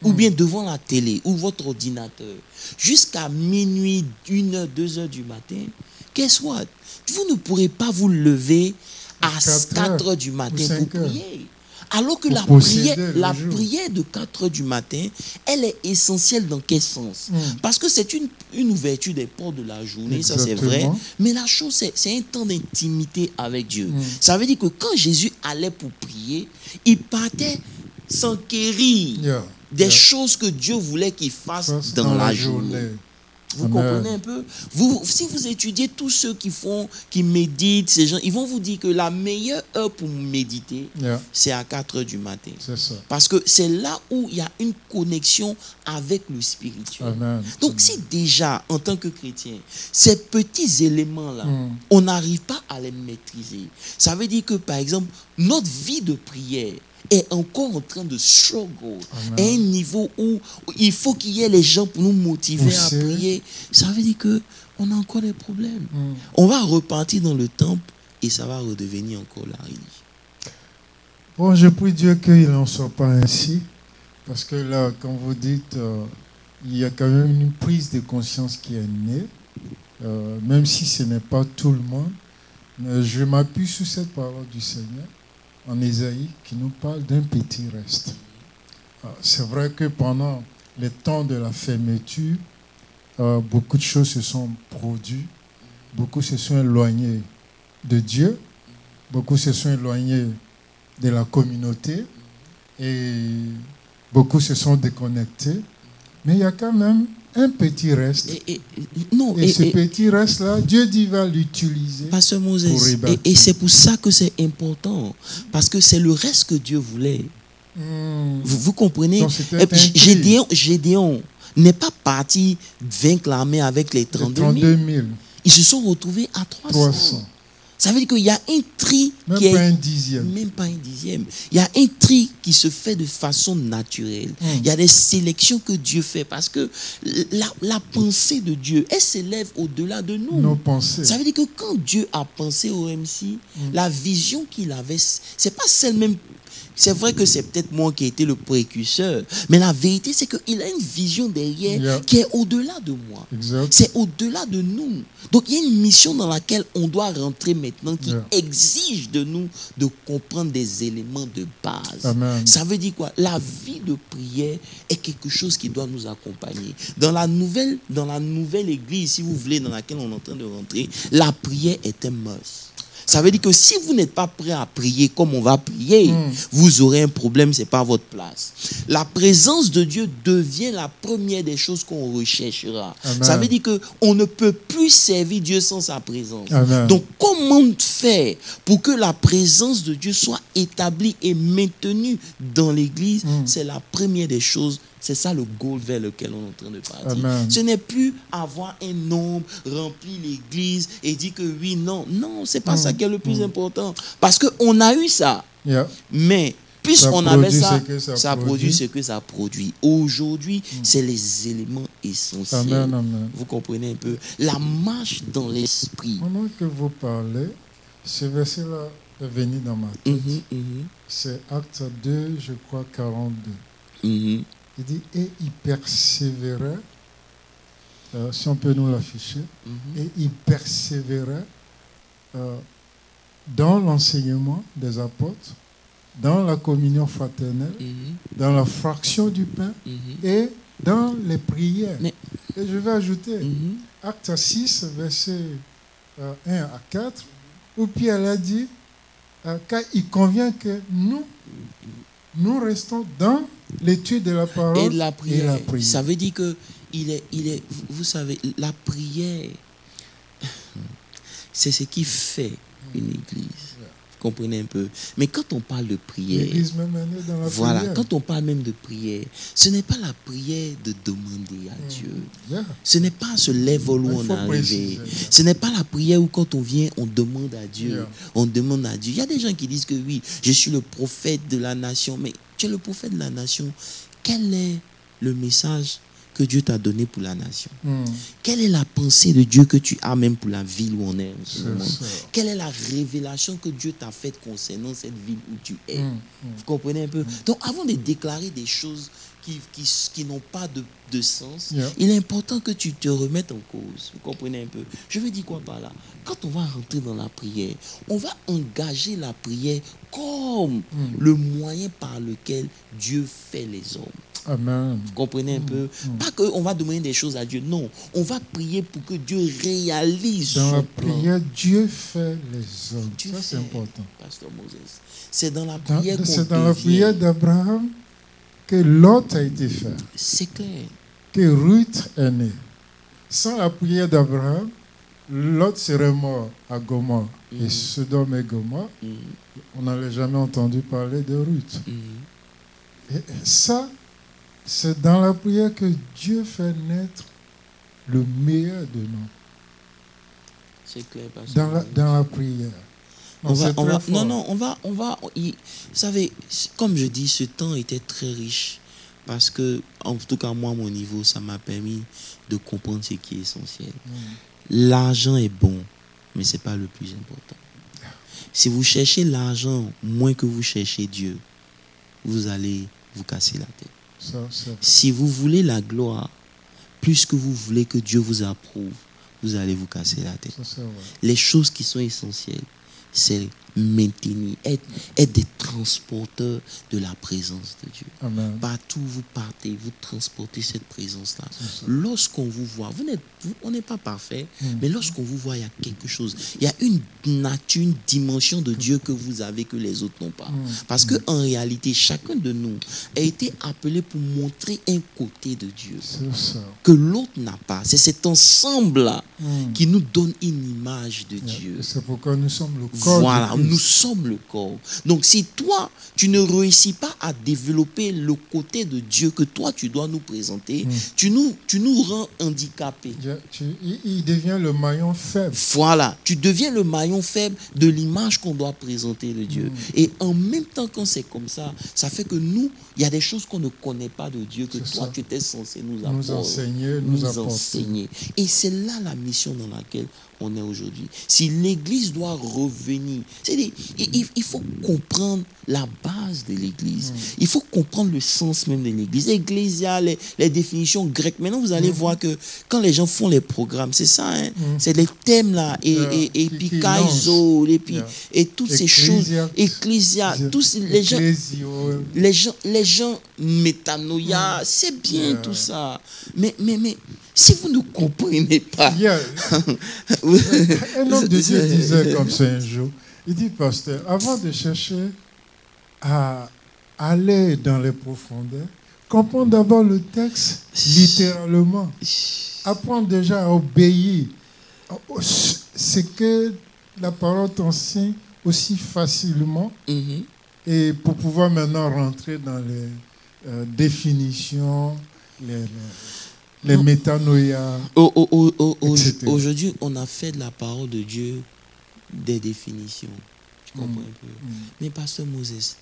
ou bien devant la télé, ou votre ordinateur, jusqu'à minuit, 1h, 2h du matin, guess what? Vous ne pourrez pas vous lever à 4h du matin pour prier. Alors que la prière de 4h du matin, elle est essentielle dans quel sens? Parce que c'est une ouverture des portes de la journée, ça c'est vrai. Mais la chose, c'est un temps d'intimité avec Dieu. Ça veut dire que quand Jésus allait pour prier, il partait s'enquérir des choses que Dieu voulait qu'il fasse dans la journée. Vous comprenez un peu? Si vous étudiez tous ceux qui méditent, ces gens, ils vont vous dire que la meilleure heure pour méditer, c'est à 4 heures du matin. C'est ça. Parce que c'est là où il y a une connexion avec le spirituel. Amen. Donc, si déjà, en tant que chrétien, ces petits éléments-là, on n'arrive pas à les maîtriser, ça veut dire que, par exemple, notre vie de prière est encore en train de struggle à un niveau où il faut qu'il y ait les gens pour nous motiver à prier. Ça veut dire qu'on a encore des problèmes. On va repartir dans le temple et ça va redevenir encore la religion. Bon, je prie Dieu qu'il n'en soit pas ainsi. Parce que là, quand vous dites, il y a quand même une prise de conscience qui est née, même si ce n'est pas tout le monde. Je m'appuie sur cette parole du Seigneur en Ésaïe qui nous parle d'un petit reste. C'est vrai que pendant les temps de la fermeture, beaucoup de choses se sont produites, beaucoup se sont éloignés de Dieu, beaucoup se sont éloignés de la communauté et beaucoup se sont déconnectés. Mais il y a quand même un petit reste. Et ce petit reste-là, Dieu dit va l'utiliser. Pasteur Moses, et c'est pour ça que c'est important. Parce que c'est le reste que Dieu voulait. Vous comprenez? Gédéon n'est pas parti vaincre l'armée avec les 32 000. Ils se sont retrouvés à 300. Ça veut dire qu'il y a un tri qui est... Même pas un dixième. Il y a un tri qui se fait de façon naturelle. Il y a des sélections que Dieu fait parce que la pensée de Dieu, elle s'élève au-delà de nous. Nos pensées. Ça veut dire que quand Dieu a pensé au MC, la vision qu'il avait, c'est pas celle même... C'est vrai que c'est peut-être moi qui ai été le précurseur, mais la vérité, c'est qu'il a une vision derrière qui est au-delà de moi. C'est au-delà de nous. Donc, il y a une mission dans laquelle on doit rentrer maintenant qui exige de nous de comprendre des éléments de base. Amen. Ça veut dire quoi? La vie de prière est quelque chose qui doit nous accompagner. Dans la nouvelle église, si vous voulez, dans laquelle on est en train de rentrer, la prière est un must. Ça veut dire que si vous n'êtes pas prêt à prier comme on va prier, vous aurez un problème, ce n'est pas votre place. La présence de Dieu devient la première des choses qu'on recherchera. Amen. Ça veut dire qu'on ne peut plus servir Dieu sans sa présence. Amen. Donc, comment faire pour que la présence de Dieu soit établie et maintenue dans l'église? C'est la première des choses. C'est ça le goal vers lequel on est en train de partir. Amen. Ce n'est plus avoir un nombre, remplir l'église et dire que oui, non. Non, c'est pas ça qui est le plus important. Parce qu'on a eu ça. Mais puisqu'on avait ça, ça produit ce que ça produit. Aujourd'hui, c'est les éléments essentiels. Amen. Vous comprenez un peu? La marche dans l'esprit. Pendant que vous parlez, ce verset-là est venu dans ma tête. C'est Acte 2, je crois, 42. Il dit, et il persévérait, si on peut nous l'afficher, et il persévérait dans l'enseignement des apôtres, dans la communion fraternelle, dans la fraction du pain et dans les prières. Et je vais ajouter, Acte 6, verset 1 à 4, où Pierre a dit, car il convient que nous restons dans l'étude de la parole et la prière. Ça veut dire que vous savez, la prière, c'est ce qui fait une église. Vous comprenez un peu? Mais quand on parle de prière, l'église même est née dans la prière. Quand on parle même de prière, ce n'est pas la prière de demander à Dieu. Ce n'est pas ce level où on est arrivé. Ce n'est pas la prière où quand on vient, on demande à Dieu. On demande à Dieu. Il y a des gens qui disent que oui, je suis le prophète de la nation. Mais tu es le prophète de la nation. Quel est le message que Dieu t'a donné pour la nation? Quelle est la pensée de Dieu que tu as même pour la ville où on est en ce moment? Quelle est la révélation que Dieu t'a faite concernant cette ville où tu es? Vous comprenez un peu? Donc avant de déclarer des choses qui n'ont pas de sens, il est important que tu te remettes en cause. Vous comprenez un peu? Je veux dire quoi par là? Quand on va rentrer dans la prière, on va engager la prière comme le moyen par lequel Dieu fait les hommes. Amen. Vous comprenez un peu? Pas qu'on va demander des choses à Dieu. Non, on va prier pour que Dieu réalise dans son la plan. prière, Dieu fait les hommes. Dieu ça, fait, c'est important. Pasteur Moses. C'est dans la prière qu'on C'est dans la prière d'Abraham que Lot a été fait. C'est clair. Que Ruth est née. sans la prière d'Abraham, Lot serait mort à Gomorrhe. Et Sodome et Gomorrhe, on n'avait jamais entendu parler de Ruth. Et ça, c'est dans la prière que Dieu fait naître le meilleur de nous. C'est clair, dans la prière. Vous savez, comme je dis, ce temps était très riche parce que, en tout cas, moi, à mon niveau, ça m'a permis de comprendre ce qui est essentiel. L'argent est bon, mais ce n'est pas le plus important. Si vous cherchez l'argent moins que vous cherchez Dieu, vous allez vous casser la tête. Si vous voulez la gloire, plus que vous voulez que Dieu vous approuve, vous allez vous casser la tête. Les choses qui sont essentielles, c'est maintenir, être des transporteurs de la présence de Dieu. Amen. Partout où vous partez, vous transportez cette présence-là. Lorsqu'on vous voit, on n'est pas parfait, mais lorsqu'on vous voit, il y a quelque chose. Il y a une nature, une dimension de Dieu que vous avez que les autres n'ont pas. Parce qu'en réalité, chacun de nous a été appelé pour montrer un côté de Dieu que l'autre n'a pas. C'est cet ensemble-là qui nous donne une image de Dieu. C'est pourquoi nous sommes le corps. Voilà, nous sommes le corps. Donc si toi, tu ne réussis pas à développer le côté de Dieu que toi, tu dois nous présenter, tu nous rends handicapés. Il devient le maillon faible. Voilà, tu deviens le maillon faible de l'image qu'on doit présenter de Dieu. Et en même temps, quand c'est comme ça, ça fait que nous, il y a des choses qu'on ne connaît pas de Dieu, que toi, tu étais censé nous enseigner, nous enseigner. Et c'est là la mission dans laquelle on est aujourd'hui. Si l'Église doit revenir, il faut comprendre la base de l'Église. Il faut comprendre le sens même de l'Église. Ecclésia, les définitions grecques. Maintenant, vous allez voir que quand les gens font les programmes, c'est ça, hein? C'est les thèmes là, et Pikaizo, et toutes ces choses, Ecclésia, tous les gens métanoïa, c'est bien tout ça. Mais si vous ne comprenez pas. Un homme de Dieu disait comme ça un jour, il dit, pasteur, avant de chercher à aller dans les profondeurs, comprendre d'abord le texte littéralement. Apprendre déjà à obéir. C'est que la parole t'enseigne aussi facilement. Et pour pouvoir maintenant rentrer dans les définitions, les métanoïas, etc. Aujourd'hui, on a fait de la parole de Dieu des définitions. Tu comprends un peu? Mais pasteur Moses,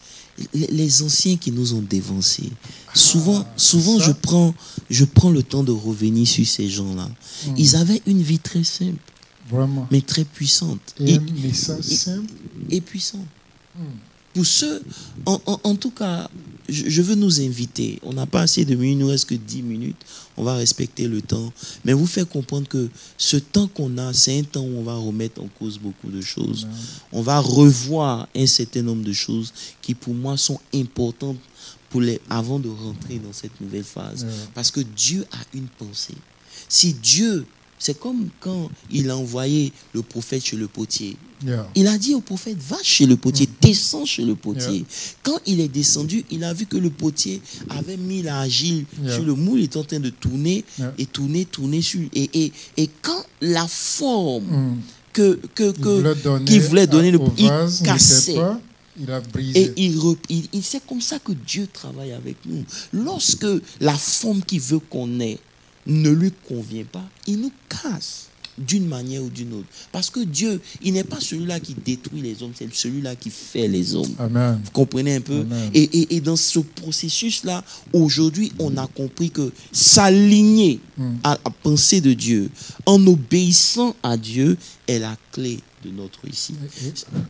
les anciens qui nous ont dévancés, souvent je prends le temps de revenir sur ces gens-là. Ils avaient une vie très simple, vraiment, mais très puissante. Et un message simple et puissant. Pour ceux, en tout cas, je veux nous inviter. On n'a pas assez de minutes, il nous reste que 10 minutes. On va respecter le temps. Mais vous faire comprendre que ce temps qu'on a, c'est un temps où on va remettre en cause beaucoup de choses. On va revoir un certain nombre de choses qui, pour moi, sont importantes avant de rentrer dans cette nouvelle phase. Parce que Dieu a une pensée. Si Dieu... C'est comme quand il a envoyé le prophète chez le potier. Il a dit au prophète, va chez le potier, descends chez le potier. Quand il est descendu, il a vu que le potier avait mis l'argile sur le moule, il était en train de tourner et tourner sur... Et quand la forme qu'il voulait donner, il cassait. Il a brisé. Et c'est comme ça que Dieu travaille avec nous. Lorsque la forme qu'il veut qu'on ait ne lui convient pas, il nous casse d'une manière ou d'une autre. Parce que Dieu, il n'est pas celui-là qui détruit les hommes, c'est celui-là qui fait les hommes. Amen. Vous comprenez un peu? Et dans ce processus-là, aujourd'hui, on a compris que s'aligner à la pensée de Dieu, en obéissant à Dieu, est la clé de notre réussite.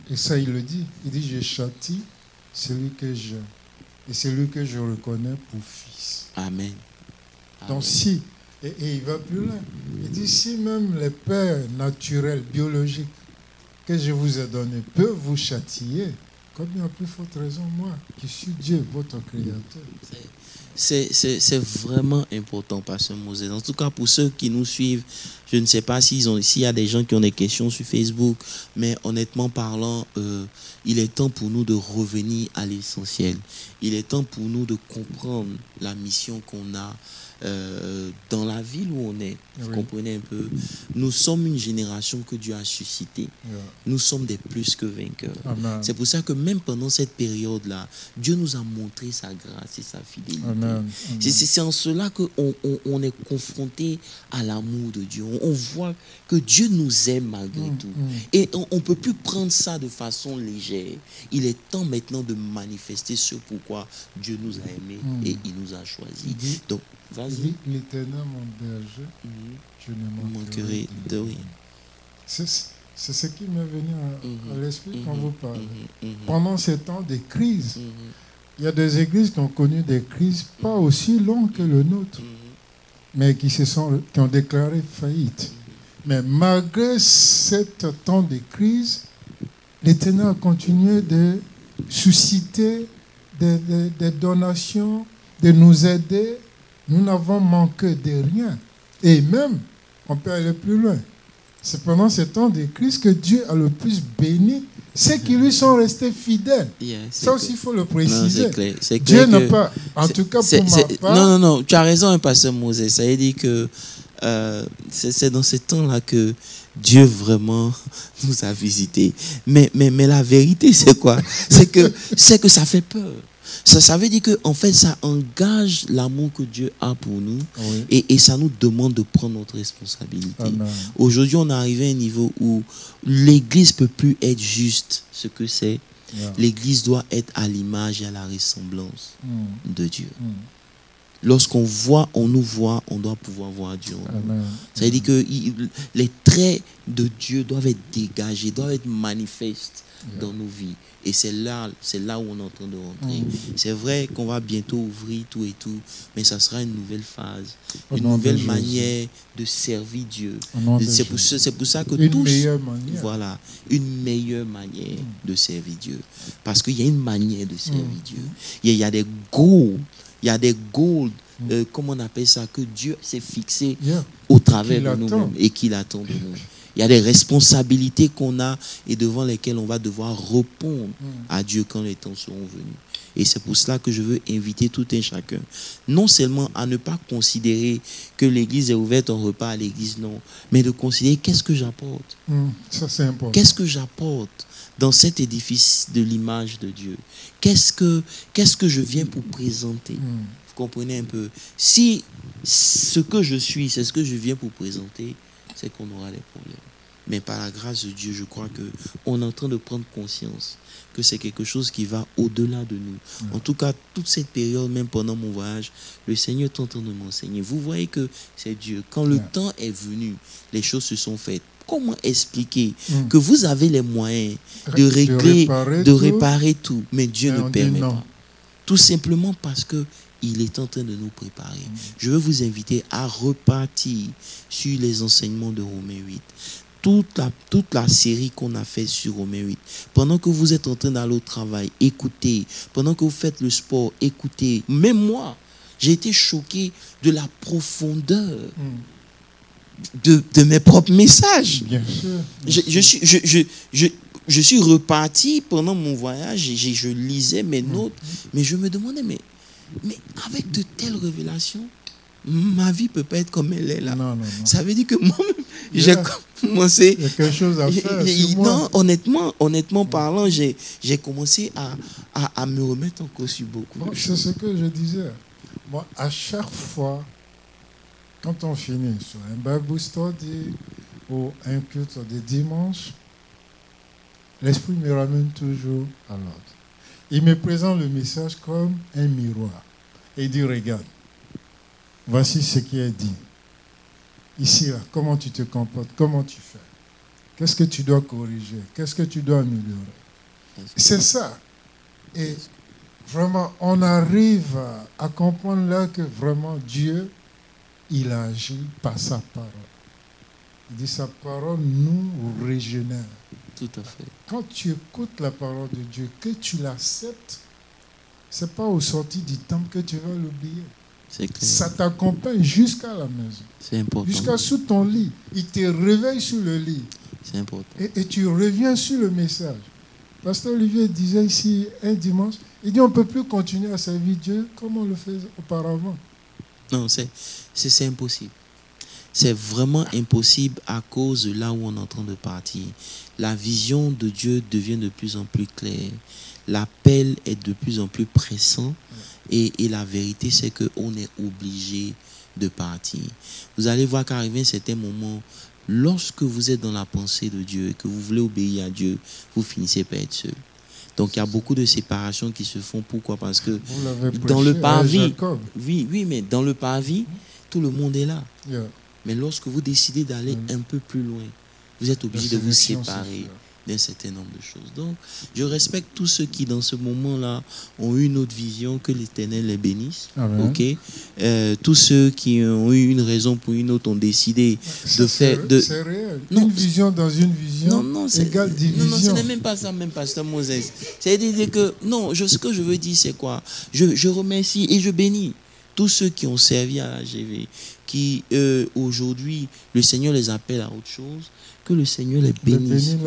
Et ça, il le dit. Il dit, je châtie celui que j'aime et celui que je reconnais pour fils. Amen. Donc si, et il va plus loin, il dit, si même les pères naturels, biologiques que je vous ai donnés peuvent vous châtier, combien plus forte raison moi, qui suis Dieu, votre créateur. C'est vraiment important, pasteur Moses. En tout cas, pour ceux qui nous suivent, Je ne sais pas s'il y a des gens qui ont des questions sur Facebook, mais honnêtement parlant, il est temps pour nous de revenir à l'essentiel. Il est temps pour nous de comprendre la mission qu'on a dans la ville où on est. Vous comprenez un peu? Nous sommes une génération que Dieu a suscitée. Nous sommes des plus que vainqueurs. Amen. C'est pour ça que même pendant cette période-là, Dieu nous a montré sa grâce et sa fidélité. Amen. C'est en cela qu'on est confronté à l'amour de Dieu. On voit que Dieu nous aime malgré tout. Et on ne peut plus prendre ça de façon légère. Il est temps maintenant de manifester ce pourquoi Dieu nous a aimés et il nous a choisis. Donc, vas-y. L'Éternel, mon berger, je ne manquerai de rien. C'est ce qui m'est venu à l'esprit quand vous parlez. Pendant ces temps de crise, il y a des églises qui ont connu des crises pas aussi longues que le nôtre, mais qui ont déclaré faillite. Mais malgré ce temps de crise, l'Éternel a continué de susciter des donations, de nous aider. Nous n'avons manqué de rien. Et même, on peut aller plus loin. C'est pendant ce temps de crise que Dieu a le plus béni ceux qui lui sont restés fidèles. Ça aussi, il faut le préciser. Non, c'est clair. Dieu n'a pas, en tout cas pour ma part... Non, tu as raison, pasteur Moses. Ça veut dire que c'est dans ce temps-là que Dieu vraiment nous a visités. Mais la vérité, c'est quoi? C'est que ça fait peur. Ça veut dire que en fait, ça engage l'amour que Dieu a pour nous et ça nous demande de prendre notre responsabilité. Amen. Aujourd'hui, on est arrivé à un niveau où l'Église ne peut plus être juste ce que c'est. L'Église doit être à l'image et à la ressemblance de Dieu. Lorsqu'on nous voit, on doit pouvoir voir Dieu en nous. Ça veut dire que les traits de Dieu doivent être dégagés, doivent être manifestes dans nos vies. Et c'est là où on est en train de rentrer. C'est vrai qu'on va bientôt ouvrir tout et tout, mais ça sera une nouvelle phase, une nouvelle manière de servir Dieu. C'est pour ça que une meilleure manière. Voilà, une meilleure manière de servir Dieu. Parce qu'il y a une manière de servir Dieu. Il y a des goals. Il y a des goals, comment on appelle ça, que Dieu s'est fixé au travers de nous-mêmes et qu'il attend de nous. Il y a des responsabilités qu'on a et devant lesquelles on va devoir répondre à Dieu quand les temps seront venus. Et c'est pour cela que je veux inviter tout un chacun, non seulement à ne pas considérer que l'église est ouverte, on repart à l'église, non, mais de considérer qu'est-ce que j'apporte. Ça, c'est important. Qu'est-ce que j'apporte dans cet édifice de l'image de Dieu? Qu'est-ce que je viens pour présenter? Vous comprenez un peu? Si ce que je suis, c'est ce que je viens pour présenter, c'est qu'on aura des problèmes. Mais par la grâce de Dieu, je crois qu'on est en train de prendre conscience que c'est quelque chose qui va au-delà de nous. En tout cas, toute cette période, même pendant mon voyage, le Seigneur est en train de m'enseigner. Vous voyez que c'est Dieu. Quand le temps est venu, les choses se sont faites. Comment expliquer que vous avez les moyens de régler, de réparer tout, mais Dieu ne permet pas. Tout simplement parce que il est en train de nous préparer. Je veux vous inviter à repartir sur les enseignements de Romains 8. Toute la série qu'on a faite sur Romains 8. Pendant que vous êtes en train d'aller au travail, écoutez. Pendant que vous faites le sport, écoutez. Même moi, j'ai été choqué de la profondeur de mes propres messages. Bien sûr. Je suis reparti pendant mon voyage, je lisais mes notes, mais je me demandais, mais avec de telles révélations, ma vie ne peut pas être comme elle est là. Non. Ça veut dire que moi-même, j'ai commencé... Il y a quelque chose à faire. Non, honnêtement parlant, j'ai commencé à me remettre en cause sur beaucoup de choses. C'est ce que je disais. Moi, à chaque fois, quand on finit sur un Bible study ou un culte de dimanche, l'Esprit me ramène toujours à l'ordre. Il me présente le message comme un miroir. Et il dit, regarde, voici ce qui est dit. Ici, là, comment tu te comportes, comment tu fais. Qu'est-ce que tu dois corriger, qu'est-ce que tu dois améliorer. C'est ça. Et vraiment, on arrive à comprendre là que vraiment Dieu, il agit par sa parole. Il dit, sa parole nous régénère. Tout à fait. Quand tu écoutes la parole de Dieu, que tu l'acceptes, ce n'est pas au sortir du temple que tu vas l'oublier. C'est clair. Ça t'accompagne jusqu'à la maison. C'est important. Jusqu'à sous ton lit. Il te réveille sur le lit. C'est important. Et tu reviens sur le message. Pasteur Olivier disait ici un dimanche, il dit on ne peut plus continuer à servir Dieu comme on le faisait auparavant. Non, c'est impossible. C'est vraiment impossible à cause de là où on est en train de partir. La vision de Dieu devient de plus en plus claire. L'appel est de plus en plus pressant. Et la vérité, c'est qu'on est obligé de partir. Vous allez voir qu'arriver un certain moment, lorsque vous êtes dans la pensée de Dieu et que vous voulez obéir à Dieu, vous finissez par être seul. Donc il y a beaucoup de séparations qui se font. Pourquoi? Parce que dans le parvis, oui, mais dans le parvis, tout le monde est là. Yeah. Mais lorsque vous décidez d'aller un peu plus loin, vous êtes obligé de vous séparer d'un certain nombre de choses. Donc, je respecte tous ceux qui, dans ce moment-là, ont eu une autre vision, que l'Éternel les bénisse. Amen. Ok. Tous ceux qui ont eu une raison pour une autre ont décidé de faire... C'est réel. Non, une vision dans une vision égale division. Non, ce n'est même pas ça, même Pasteur Moses. C'est-à-dire que, non, ce que je veux dire, c'est quoi? Je remercie et je bénis tous ceux qui ont servi à la GV, qui, aujourd'hui, le Seigneur les appelle à autre chose, que le Seigneur les bénisse.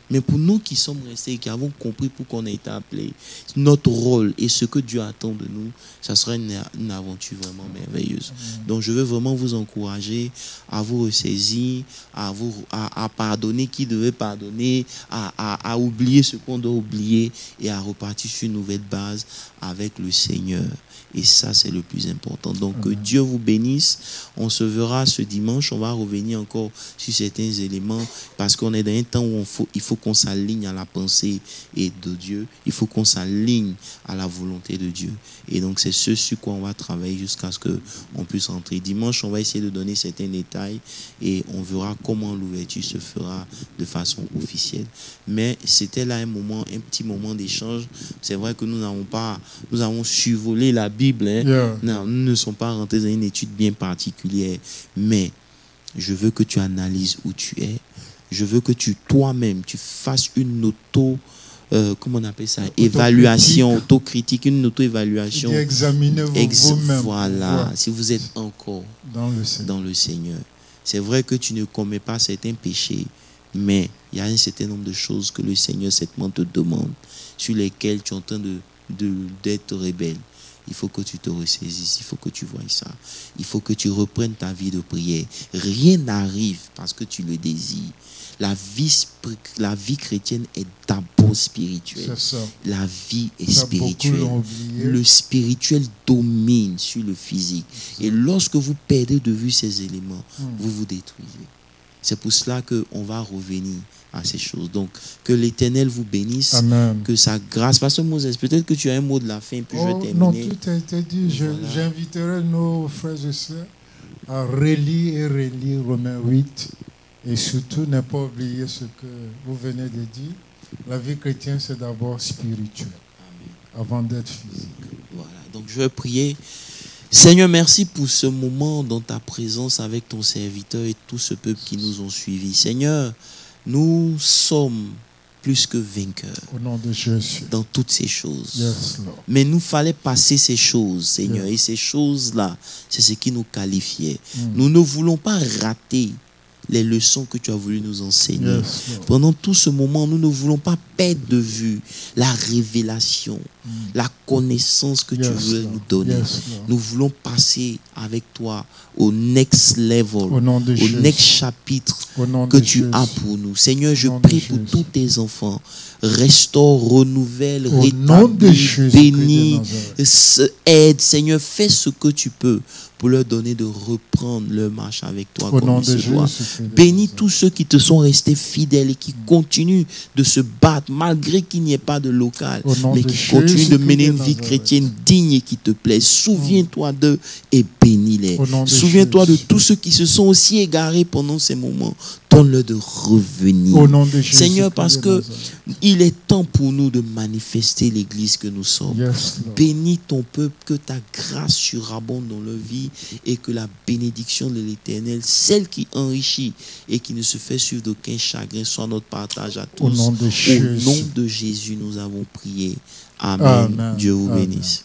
Mais pour nous qui sommes restés et qui avons compris pourquoi on a été appelés, notre rôle et ce que Dieu attend de nous, ça sera une aventure vraiment merveilleuse. Donc je veux vraiment vous encourager à vous ressaisir, à pardonner qui devait pardonner, à oublier ce qu'on doit oublier et à repartir sur une nouvelle base avec le Seigneur. Et ça, c'est le plus important. Donc, que Dieu vous bénisse. On se verra ce dimanche. On va revenir encore sur certains éléments parce qu'on est dans un temps où il faut qu'on s'aligne à la pensée et de Dieu. Il faut qu'on s'aligne à la volonté de Dieu. Et donc, c'est ce sur quoi on va travailler jusqu'à ce qu'on puisse entrer. Dimanche, on va essayer de donner certains détails et on verra comment l'ouverture se fera de façon officielle. Mais c'était là un petit moment d'échange. C'est vrai que nous avons survolé la Bible. Yeah. Non, nous ne sommes pas rentrés dans une étude bien particulière. Mais je veux que tu analyses où tu es. Je veux que toi-même, tu fasses une comment on appelle ça? Évaluation, autocritique, une auto-évaluation. Examinez-vous vous-même. Voilà, si vous êtes encore dans le Seigneur. C'est vrai que tu ne commets pas certains péchés, mais il y a un certain nombre de choses que le Seigneur certainement te demande, sur lesquelles tu es en train d'être rebelle. Il faut que tu te ressaisisses, il faut que tu vois ça. Il faut que tu reprennes ta vie de prière. Rien n'arrive parce que tu le désires. La vie chrétienne est d'abord spirituelle. C'est ça. La vie est spirituelle. Le spirituel domine sur le physique. Et lorsque vous perdez de vue ces éléments, vous vous détruisez. C'est pour cela qu'on va revenir à ces choses. Donc, que l'Éternel vous bénisse. Amen. Que sa grâce... Parce que Moses, peut-être que tu as un mot de la fin, puis je vais terminer. Non, tout a été dit. J'inviterai nos frères et sœurs à relire et relire Romains 8. Et surtout, ne pas oublier ce que vous venez de dire. La vie chrétienne, c'est d'abord spirituel. Amen. Avant d'être physique. Voilà. Donc, je vais prier. Seigneur, merci pour ce moment dans ta présence avec ton serviteur et tout ce peuple qui nous ont suivis. Seigneur, nous sommes plus que vainqueurs. Au nom de Jésus. Dans toutes ces choses. Yes, Lord. Mais nous fallait passer ces choses, Seigneur. Yes. Et ces choses-là, c'est ce qui nous qualifiait. Nous ne voulons pas rater les leçons que tu as voulu nous enseigner. Yes, pendant tout ce moment, nous ne voulons pas perdre de vue la révélation, la connaissance que tu veux nous donner. Yes, nous voulons passer avec toi au next level, au next chapitre que tu as pour nous. Seigneur, je prie pour tous tes enfants. Restaure, renouvelle, rétablis, bénis, aide. Seigneur, fais ce que tu peux pour leur donner de reprendre leur marche avec toi comme il se doit. Bénis tous ceux qui te sont restés fidèles et qui continuent de se battre malgré qu'il n'y ait pas de local, mais qui continuent de mener une vie chrétienne digne et qui te plaît. Souviens-toi d'eux et bénis-les. Souviens-toi de tous ceux qui se sont aussi égarés pendant ces moments. Donne-leur de revenir. Seigneur, parce que il est temps pour nous de manifester l'église que nous sommes. Yes, bénis ton peuple, que ta grâce surabonde dans leur vie et que la bénédiction de l'Éternel, celle qui enrichit et qui ne se fait suivre d'aucun chagrin, soit notre partage à tous. Au nom de Jésus, nous avons prié. Amen. Dieu vous bénisse.